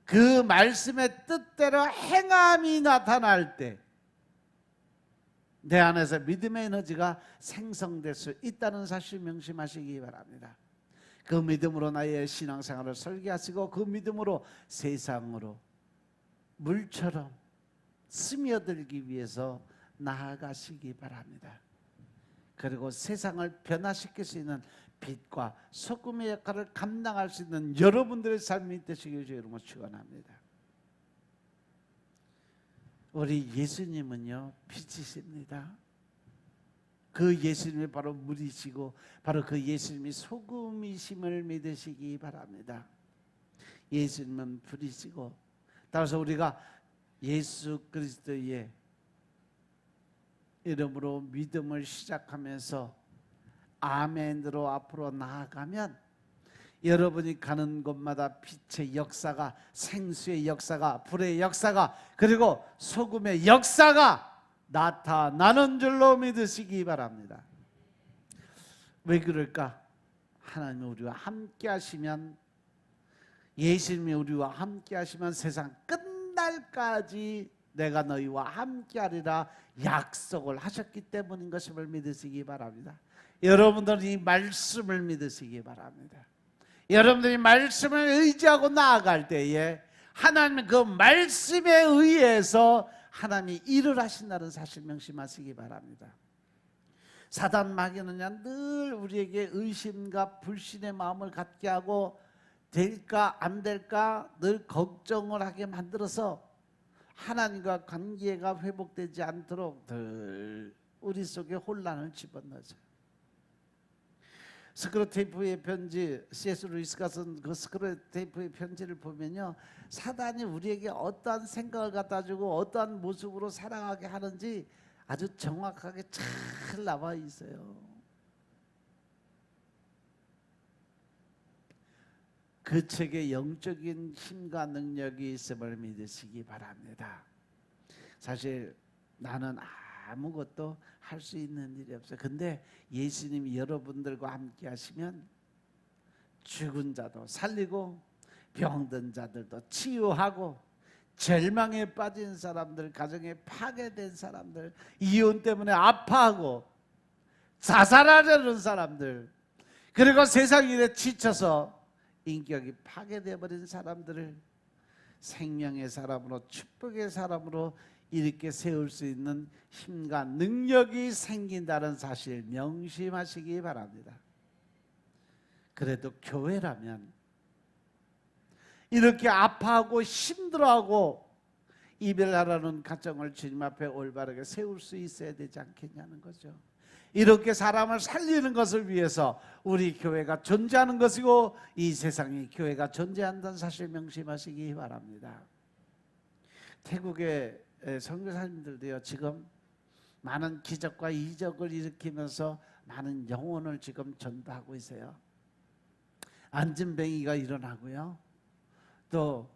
그 말씀의 뜻대로 행함이 나타날 때 내 안에서 믿음의 에너지가 생성될 수 있다는 사실 명심하시기 바랍니다. 그 믿음으로 나의 신앙생활을 설계하시고 그 믿음으로 세상으로 물처럼 스며들기 위해서 나아가시기 바랍니다. 그리고 세상을 변화시킬 수 있는 빛과 소금의 역할을 감당할 수 있는 여러분들의 삶이 되시길 주님으로 축원합니다. 우리 예수님은요 빛이십니다. 그 예수님이 바로 물이시고 바로 그 예수님이 소금이심을 믿으시기 바랍니다. 예수님은 불이시고, 따라서 우리가 예수 그리스도의 이름으로 믿음을 시작하면서 아멘으로 앞으로 나아가면 여러분이 가는 곳마다 빛의 역사가, 생수의 역사가, 불의 역사가, 그리고 소금의 역사가 나타나는 줄로 믿으시기 바랍니다. 왜 그럴까? 하나님이 우리와 함께 하시면, 예수님이 우리와 함께 하시면 세상 끝날까지 내가 너희와 함께 하리라 약속을 하셨기 때문인 것임을 믿으시기 바랍니다. 여러분들은 이 말씀을 믿으시기 바랍니다. 여러분들이 말씀을 의지하고 나아갈 때에 하나님은 그 말씀에 의해서 하나님이 일을 하신다는 사실 명심하시기 바랍니다. 사단 마귀는요 늘 우리에게 의심과 불신의 마음을 갖게 하고 될까 안 될까 늘 걱정을 하게 만들어서 하나님과 관계가 회복되지 않도록 늘 우리 속에 혼란을 집어넣어요. 스크루테이프의 편지, C.S. 루이스가 쓴 그 스크루테이프의 편지를 보면요 사단이 우리에게 어떠한 생각을 갖다 주고 어떠한 모습으로 살아가게 하는지 아주 정확하게 잘 나와 있어요. 그 책에 영적인 힘과 능력이 있음을 믿으시기 바랍니다. 사실 나는 아무것도 할 수 있는 일이 없어요. 근데 예수님이 여러분들과 함께 하시면 죽은 자도 살리고 병든 자들도 치유하고 절망에 빠진 사람들, 가정에 파괴된 사람들, 이혼 때문에 아파하고 자살하려는 사람들, 그리고 세상 일에 지쳐서 인격이 파괴되어 버린 사람들을 생명의 사람으로, 축복의 사람으로 이렇게 세울 수 있는 힘과 능력이 생긴다는 사실 명심하시기 바랍니다. 그래도 교회라면 이렇게 아파하고 힘들어하고 이별하라는 가정을 주님 앞에 올바르게 세울 수 있어야 되지 않겠냐는 거죠. 이렇게 사람을 살리는 것을 위해서 우리 교회가 존재하는 것이고 이 세상에 교회가 존재한다는 사실 명심하시기 바랍니다. 태국의 선교사님들도요 지금 많은 기적과 이적을 일으키면서 많은 영혼을 지금 전도하고 있어요. 안진뱅이가 일어나고요, 또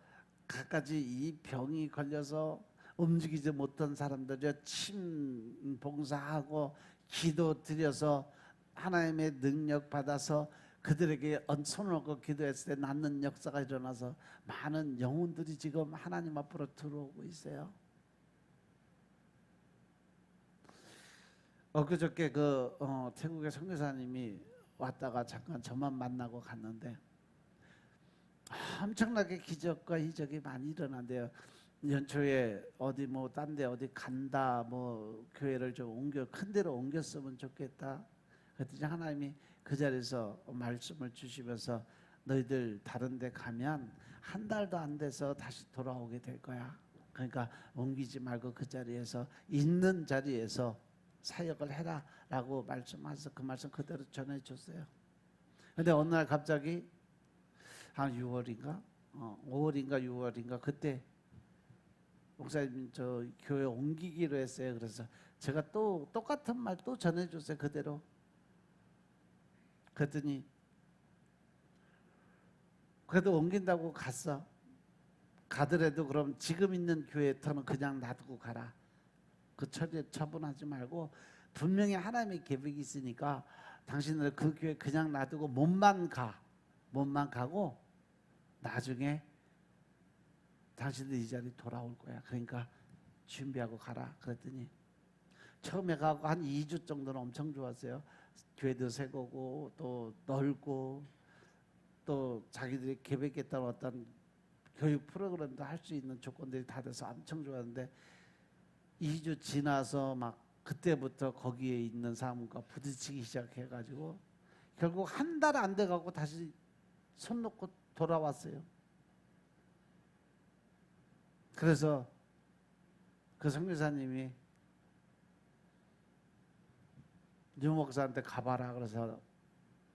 갖가지 이 병이 걸려서 움직이지 못한 사람들이 침 봉사하고 기도 드려서 하나님의 능력 받아서 그들에게 손을 얹고 기도했을 때 낫는 역사가 일어나서 많은 영혼들이 지금 하나님 앞으로 들어오고 있어요. 엊그저께 태국의 선교사님이 왔다가 잠깐 저만 만나고 갔는데 엄청나게 기적과 이적이 많이 일어난대요. 연초에 어디 뭐 딴 데 어디 간다, 뭐 교회를 좀 옮겨 큰 데로 옮겼으면 좋겠다. 그랬더니 하나님이 그 자리에서 말씀을 주시면서 너희들 다른 데 가면 한 달도 안 돼서 다시 돌아오게 될 거야. 그러니까 옮기지 말고 그 자리에서 있는 자리에서 사역을 해라라고 말씀하셔서 그 말씀 그대로 전해 줬어요. 근데 어느 날 갑자기 한 6월인가 5월인가 6월인가 그때 목사님 저 교회 옮기기로 했어요. 그래서 제가 또 똑같은 말 또 전해줬어요. 그대로. 그랬더니 그래도 옮긴다고 갔어. 가더라도 그럼 지금 있는 교회터는 그냥 놔두고 가라. 그 처분하지 말고 분명히 하나님의 계획이 있으니까 당신들 그 교회 그냥 놔두고 몸만 가고 나중에 당신들 이 자리 돌아올 거야. 그러니까 준비하고 가라. 그랬더니 처음에 가고 한 2주 정도는 엄청 좋았어요. 교회도 새 거고 또 넓고 또 자기들이 계획했던 어떤 교육 프로그램도 할 수 있는 조건들이 다 돼서 엄청 좋았는데 2주 지나서 막 그때부터 거기에 있는 사람과 부딪히기 시작해가지고 결국 한 달 안 돼가고 다시 손 놓고 돌아왔어요. 그래서 그 선교사님이 유 목사한테 가봐라 그래서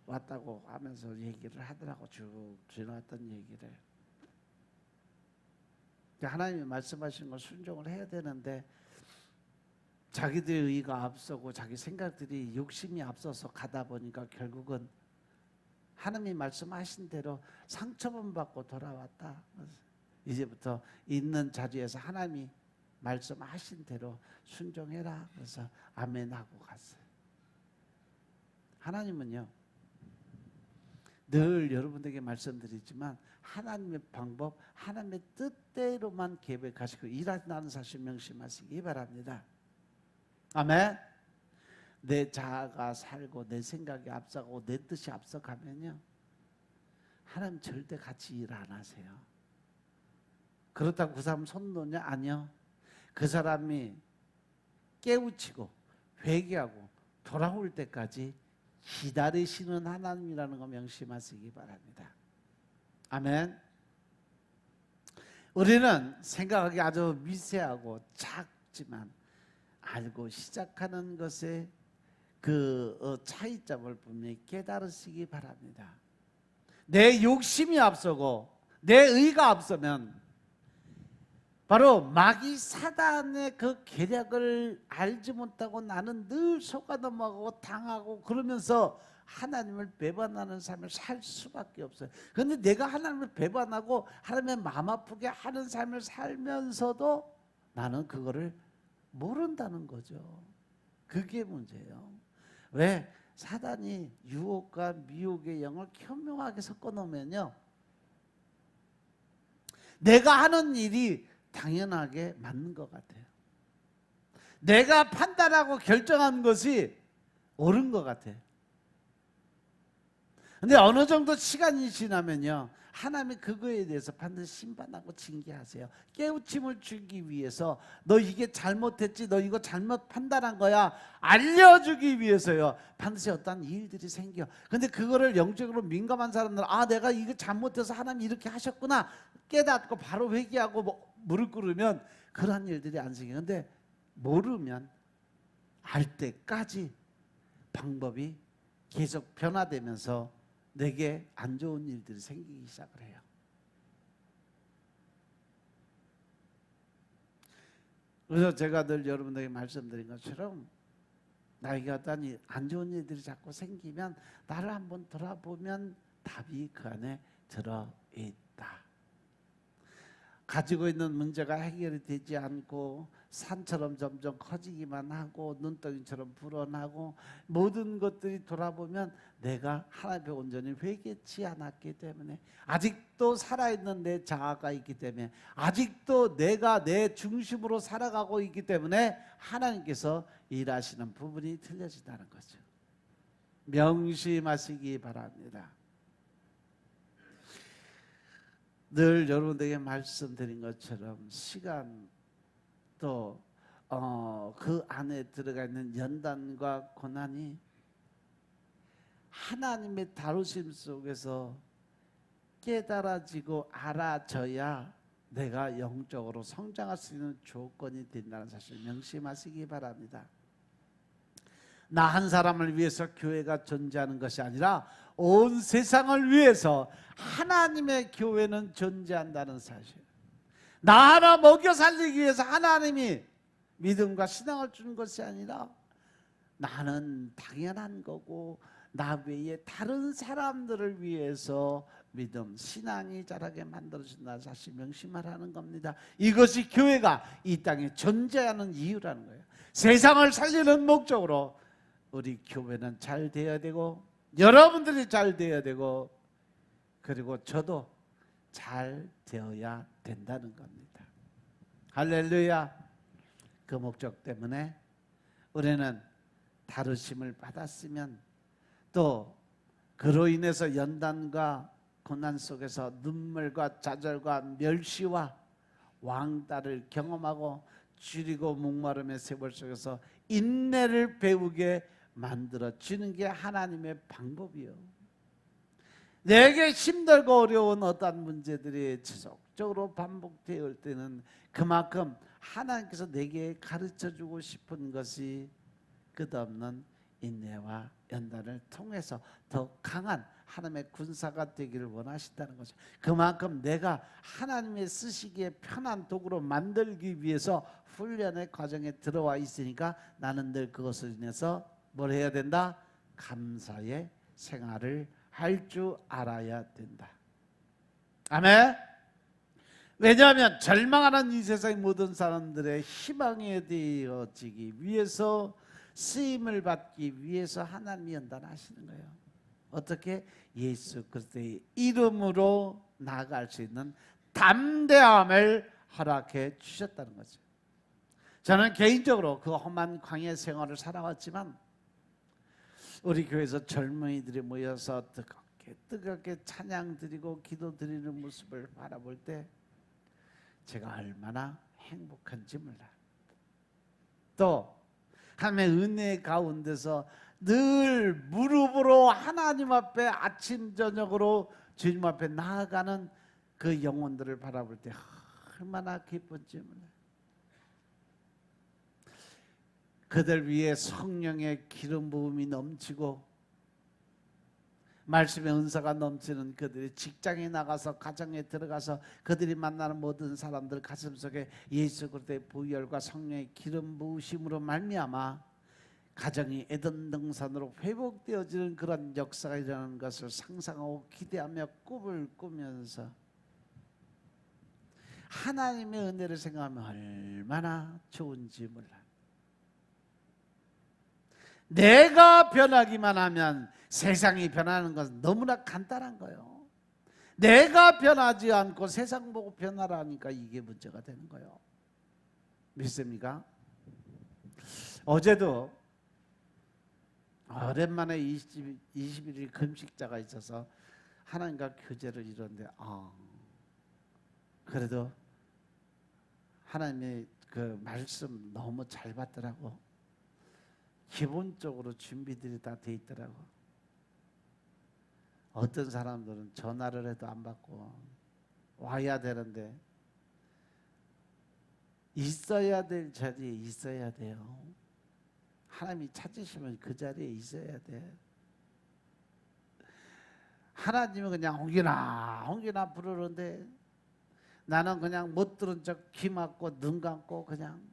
왔다고 하면서 얘기를 하더라고. 쭉 지나왔던 얘기를. 하나님이 말씀하신 걸 순종을 해야 되는데 자기들의 의가 앞서고 자기 생각들이 욕심이 앞서서 가다 보니까 결국은 하나님이 말씀하신 대로 상처만 받고 돌아왔다. 이제부터 있는 자리에서 하나님이 말씀하신 대로 순종해라. 그래서 아멘 하고 갔어요. 하나님은요 늘 여러분들에게 말씀드리지만 하나님의 방법, 하나님의 뜻대로만 계획하시고 일하신다는 사실 명심하시기 바랍니다. 아멘. 내 자아가 살고 내 생각이 앞서가고 내 뜻이 앞서가면요 하나님 절대 같이 일 안 하세요. 그렇다고 그 사람 손 놓냐? 아니요. 그 사람이 깨우치고 회개하고 돌아올 때까지 기다리시는 하나님이라는 거 명심하시기 바랍니다. 아멘. 우리는 생각하기 아주 미세하고 작지만 알고 시작하는 것에 그 차이점을 분명히 깨달으시기 바랍니다. 내 욕심이 앞서고 내 의가 앞서면 바로 마귀 사단의 그 계략을 알지 못하고 나는 늘 속아 넘어가고 당하고 그러면서 하나님을 배반하는 삶을 살 수밖에 없어요. 그런데 내가 하나님을 배반하고 하나님의 마음 아프게 하는 삶을 살면서도 나는 그거를 모른다는 거죠. 그게 문제예요. 왜? 사단이 유혹과 미혹의 영을 현명하게 섞어 놓으면요 내가 하는 일이 당연하게 맞는 것 같아요. 내가 판단하고 결정한 것이 옳은 것 같아요. 근데 어느 정도 시간이 지나면요 하나님이 그거에 대해서 반드시 심판하고 징계하세요. 깨우침을 주기 위해서 너 이게 잘못했지, 너 이거 잘못 판단한 거야 알려주기 위해서요 반드시 어떤 일들이 생겨. 근데 그거를 영적으로 민감한 사람들은 아 내가 이거 잘못해서 하나님 이렇게 하셨구나 깨닫고 바로 회개하고 무릎 꿇으면 그런 일들이 안 생겨요. 근데 모르면 알 때까지 방법이 계속 변화되면서 내게 안 좋은 일들이 생기기 시작을 해요. 그래서 제가 늘 여러분들에게 말씀드린 것처럼 나에게 어떤 안 좋은 일들이 자꾸 생기면 나를 한번 돌아보면 답이 그 안에 들어있다. 가지고 있는 문제가 해결이 되지 않고 산처럼 점점 커지기만 하고 눈덩이처럼 불어나고 모든 것들이 돌아보면 내가 하나님 앞에 온전히 회개치 않았기 때문에 아직도 살아있는 내 자아가 있기 때문에 아직도 내가 내 중심으로 살아가고 있기 때문에 하나님께서 일하시는 부분이 틀려진다는 거죠. 명심하시기 바랍니다. 늘 여러분들에게 말씀드린 것처럼 시간 또 그 안에 들어가 있는 연단과 고난이 하나님의 다루심 속에서 깨달아지고 알아져야 내가 영적으로 성장할 수 있는 조건이 된다는 사실 명심하시기 바랍니다. 나 한 사람을 위해서 교회가 존재하는 것이 아니라 온 세상을 위해서 하나님의 교회는 존재한다는 사실. 나 하나 먹여 살리기 위해서 하나님이 믿음과 신앙을 주는 것이 아니라 나는 당연한 거고 나 외에 다른 사람들을 위해서 믿음, 신앙이 자라게 만들어준다는 사실 명심하라는 겁니다. 이것이 교회가 이 땅에 존재하는 이유라는 거예요. 세상을 살리는 목적으로 우리 교회는 잘 되어야 되고 여러분들이 잘 되어야 되고 그리고 저도 잘 되어야 된다는 겁니다. 할렐루야. 그 목적 때문에 우리는 다루심을 받았으면 또 그로 인해서 연단과 고난 속에서 눈물과 좌절과 멸시와 왕따를 경험하고 줄이고 목마름의 세월 속에서 인내를 배우게 만들어 주는 게 하나님의 방법이요. 내게 힘들고 어려운 어떤 문제들이 지속적으로 반복되어 올 때는 그만큼 하나님께서 내게 가르쳐주고 싶은 것이 끝없는 인내와 연단을 통해서 더 강한 하나님의 군사가 되기를 원하신다는 거죠. 그만큼 내가 하나님의 쓰시기에 편한 도구로 만들기 위해서 훈련의 과정에 들어와 있으니까 나는 늘 그것을 인해서 뭘 해야 된다? 감사의 생활을 할 줄 알아야 된다. 아멘. 왜냐하면 절망하는 이 세상의 모든 사람들의 희망이 되어지기 위해서 쓰임을 받기 위해서 하나님이 연단하시는 거예요. 어떻게? 예수 그리스도의 이름으로 나아갈 수 있는 담대함을 허락해 주셨다는 거죠. 저는 개인적으로 그 험한 광야 생활을 살아왔지만 우리 교회에서 젊은이들이 모여서 뜨겁게 찬양 드리고 기도 드리는 모습을 바라볼 때 제가 얼마나 행복한지 몰라요. 또 하나님의 은혜 가운데서 늘 무릎으로 하나님 앞에 아침 저녁으로 주님 앞에 나아가는 그 영혼들을 바라볼 때 얼마나 기쁜지 몰라요. 그들 위에 성령의 기름 부음이 넘치고 말씀의 은사가 넘치는 그들이 직장에 나가서 가정에 들어가서 그들이 만나는 모든 사람들 가슴속에 예수 그리스도의 보혈과 성령의 기름 부으심으로 말미암아 가정이 에덴 동산으로 회복되어지는 그런 역사가 일어나는 것을 상상하고 기대하며 꿈을 꾸면서 하나님의 은혜를 생각하면 얼마나 좋은지 몰라요. 내가 변하기만 하면 세상이 변하는 것은 너무나 간단한 거예요. 내가 변하지 않고 세상 보고 변하라니까 이게 문제가 되는 거예요. 믿습니까? 어제도 오랜만에 21일 금식자가 있어서 하나님과 교제를 이뤘는데 그래도 하나님의 그 말씀 너무 잘 받더라고. 기본적으로 준비들이 다 돼 있더라고. 어떤 사람들은 전화를 해도 안 받고 와야 되는데 있어야 될 자리에 있어야 돼요. 하나님이 찾으시면 그 자리에 있어야 돼. 하나님은 그냥 홍기나 부르는데 나는 그냥 못 들은 척 귀 막고 눈 감고 그냥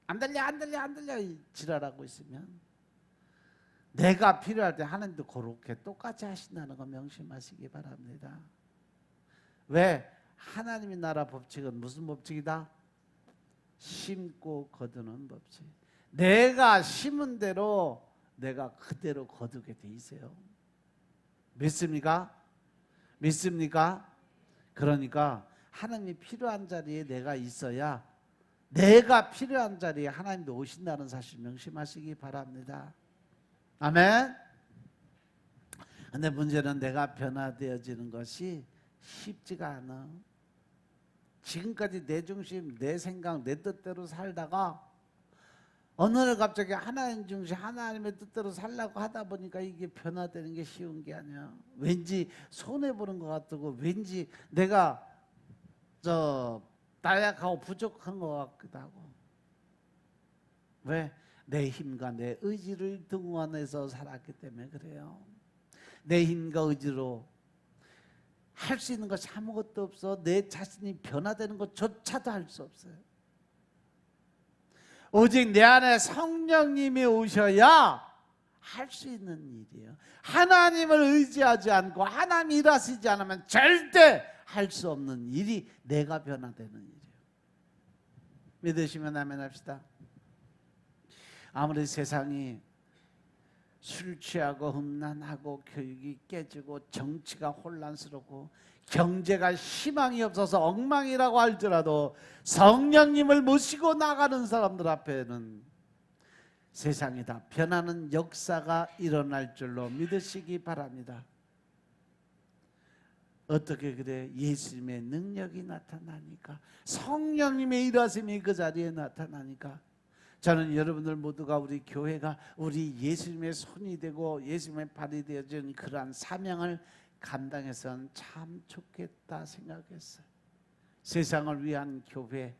안 들려 지랄하고 있으면 내가 필요할 때 하나님도 그렇게 똑같이 하신다는 거 명심하시기 바랍니다. 왜? 하나님의 나라 법칙은 무슨 법칙이다? 심고 거두는 법칙. 내가 심은 대로 내가 그대로 거두게 돼 있어요. 믿습니까? 그러니까 하나님이 필요한 자리에 내가 있어야 내가 필요한 자리에 하나님도 오신다는 사실 명심하시기 바랍니다. 아멘. 근데 문제는 내가 변화되어지는 것이 쉽지가 않아. 지금까지 내 중심, 내 생각, 내 뜻대로 살다가 어느 날 갑자기 하나님 중심, 하나님의 뜻대로 살려고 하다 보니까 이게 변화되는 게 쉬운 게 아니야. 왠지 손해보는 것 같고, 왠지 내가 나약하고 부족한 것 같기도 하고. 왜? 내 힘과 내 의지를 등원해서 살았기 때문에 그래요. 내 힘과 의지로 할 수 있는 것이 아무것도 없어. 내 자신이 변화되는 것조차도 할 수 없어요. 오직 내 안에 성령님이 오셔야 할 수 있는 일이에요. 하나님을 의지하지 않고 하나님 일하시지 않으면 절대 할 수 없는 일이 내가 변화되는 일이에요. 믿으시면 아멘 합시다. 아무리 세상이 술 취하고 흠난하고 교육이 깨지고 정치가 혼란스럽고 경제가 희망이 없어서 엉망이라고 할지라도 성령님을 모시고 나가는 사람들 앞에는 세상이 다 변하는 역사가 일어날 줄로 믿으시기 바랍니다. 어떻게 그래? 예수님의 능력이 나타나니까, 성령님의 일하심이 그 자리에 나타나니까. 저는 여러분들 모두가 우리 교회가 우리 예수님의 손이 되고 예수님의 발이 되어진 그러한 사명을 감당해서는 참 좋겠다 생각했어요. 세상을 위한 교회,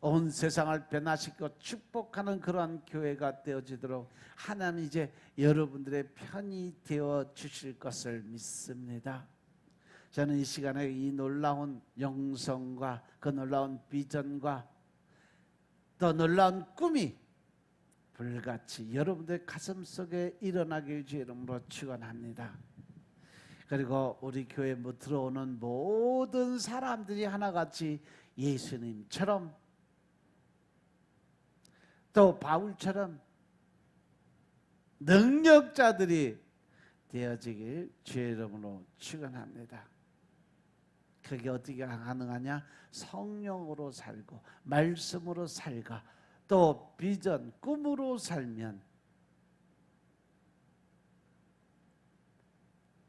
온 세상을 변화시키고 축복하는 그러한 교회가 되어지도록 하나님 이제 여러분들의 편이 되어 주실 것을 믿습니다. 저는 이 시간에 이 놀라운 영성과 그 놀라운 비전과 또 놀라운 꿈이 불같이 여러분들 가슴 속에 일어나길 주의 이름으로 축원합니다. 그리고 우리 교회에 들어오는 모든 사람들이 하나같이 예수님처럼 또 바울처럼 능력자들이 되어지길 주의 이름으로 축원합니다. 그게 어떻게 가능하냐? 성령으로 살고 말씀으로 살고 또 비전, 꿈으로 살면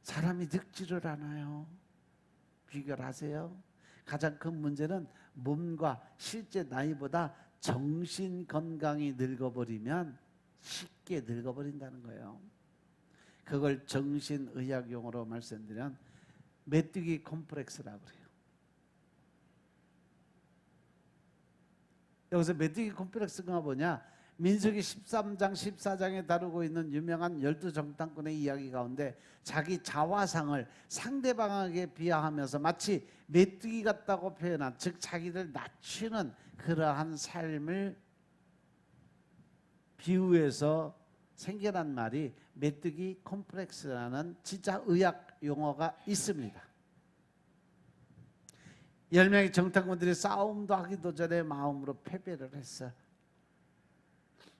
사람이 늙지를 않아요. 비교하세요. 가장 큰 문제는 몸과 실제 나이보다 정신 건강이 늙어버리면 쉽게 늙어버린다는 거예요. 그걸 정신의학 용어로 말씀드리면 메뚜기 콤플렉스라고 그래요. 여기서 메뚜기 콤플렉스가 뭐냐? 민수기 13장 14장에 다루고 있는 유명한 12정탐꾼의 이야기 가운데 자기 자화상을 상대방에게 비하하면서 마치 메뚜기 같다고 표현한, 즉 자기를 낮추는 그러한 삶을 비유해서 생겨난 말이 메뚜기 콤플렉스라는 진짜 의학 용어가 있습니다. 10명의 정탐꾼들이 싸움도 하기도 전에 마음으로 패배를 했어.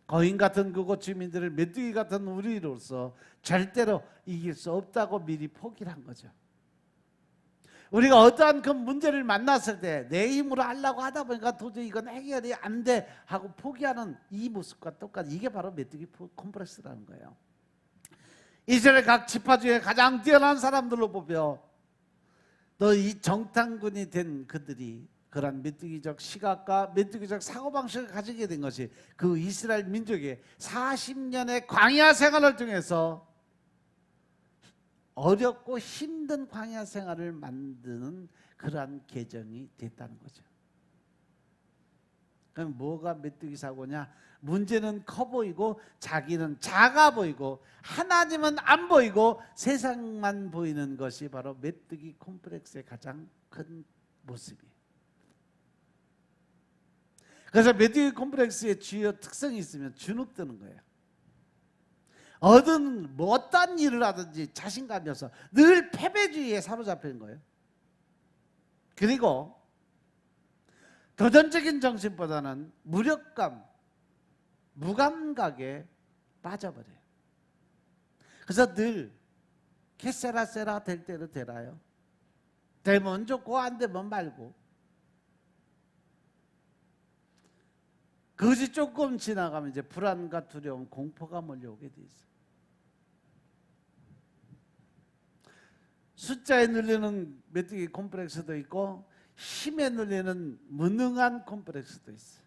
거인 같은 그곳 주민들을 메뚜기 같은 우리로서 절대로 이길 수 없다고 미리 포기를 한 거죠. 우리가 어떠한 그 문제를 만났을 때 내 힘으로 하려고 하다 보니까 도저히 이건 해결이 안 돼 하고 포기하는 이 모습과 똑같이, 이게 바로 메뚜기 콤플렉스라는 거예요. 이스라엘 각 지파 중에 가장 뛰어난 사람들로 보며 또 이 정탐꾼이 된 그들이 그런 메뚜기적 시각과 메뚜기적 사고방식을 가지게 된 것이 그 이스라엘 민족의 40년의 광야 생활을 통해서 어렵고 힘든 광야 생활을 만드는 그러한 계정이 됐다는 거죠. 그럼 뭐가 메뚜기 사고냐? 문제는 커 보이고 자기는 작아 보이고 하나님은 안 보이고 세상만 보이는 것이 바로 메뚜기 콤플렉스의 가장 큰 모습이에요. 그래서 메뚜기 콤플렉스의 주요 특성이 있으면 주눅드는 거예요. 어떤 일을 하든지 자신감이 없어 늘 패배주의에 사로잡히는 거예요. 그리고 도전적인 정신보다는 무력감, 무감각에 빠져버려요. 그래서 늘 캐세라세라 될 대로 되라요. 되면 좋고 안 되면 말고. 그것이 조금 지나가면 이제 불안과 두려움, 공포가 몰려오게 돼 있어요. 숫자에 눌리는 메뚜기 콤플렉스도 있고 힘에 눌리는 무능한 콤플렉스도 있어.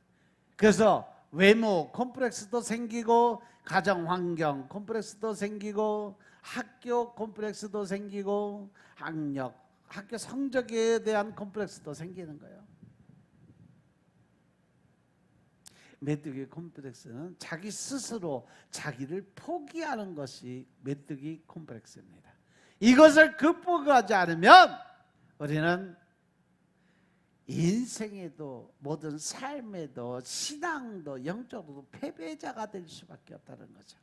그래서 외모 콤플렉스도 생기고 가정 환경 콤플렉스도 생기고 학교 콤플렉스도 생기고 학교 성적에 대한 콤플렉스도 생기는 거예요. 메뚜기 콤플렉스는 자기 스스로 자기를 포기하는 것이 메뚜기 콤플렉스입니다. 이것을 극복하지 않으면 우리는 인생에도 모든 삶에도 신앙도 영적으로도 패배자가 될 수밖에 없다는 거죠.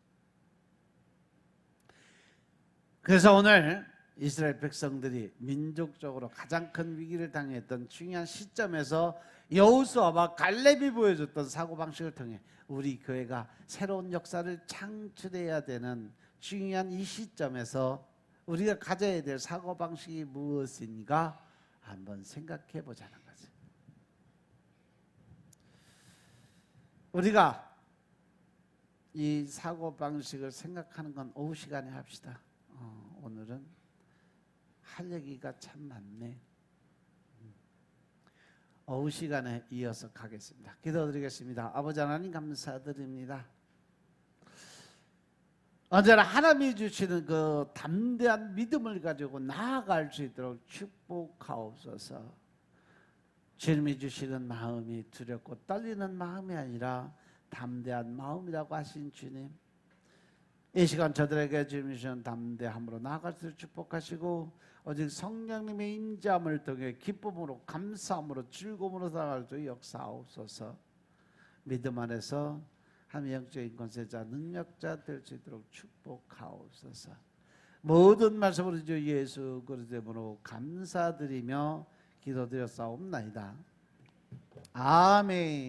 그래서 오늘 이스라엘 백성들이 민족적으로 가장 큰 위기를 당했던 중요한 시점에서 여호수아와 갈렙이 보여줬던 사고방식을 통해 우리 교회가 새로운 역사를 창출해야 되는 중요한 이 시점에서 우리가 가져야 될 사고방식이 무엇인가 한번 생각해 보자는 거죠. 우리가 이 사고방식을 생각하는 건 오후 시간에 합시다. 오늘은 할 얘기가 참 많네. 오후 시간에 이어서 가겠습니다. 기도드리겠습니다. 아버지 하나님 감사드립니다. 언제나 하나님이 주시는 그 담대한 믿음을 가지고 나아갈 수 있도록 축복하옵소서. 주님이 주시는 마음이 두렵고 떨리는 마음이 아니라 담대한 마음이라고 하신 주님, 이 시간 저들에게 주시는 담대함으로 나아갈 수 있도록 축복하시고 오직 성령님의 임재함을 통해 기쁨으로 감사함으로 즐거움으로 살아갈 수 있도록 역사하옵소서. 믿음 안에서 하나님의 영적인 권세자 능력자 될 수 있도록 축복하옵소서. 모든 말씀으로 주 예수 그리스도의 이름으로 감사드리며 기도드렸사옵나이다. 아멘.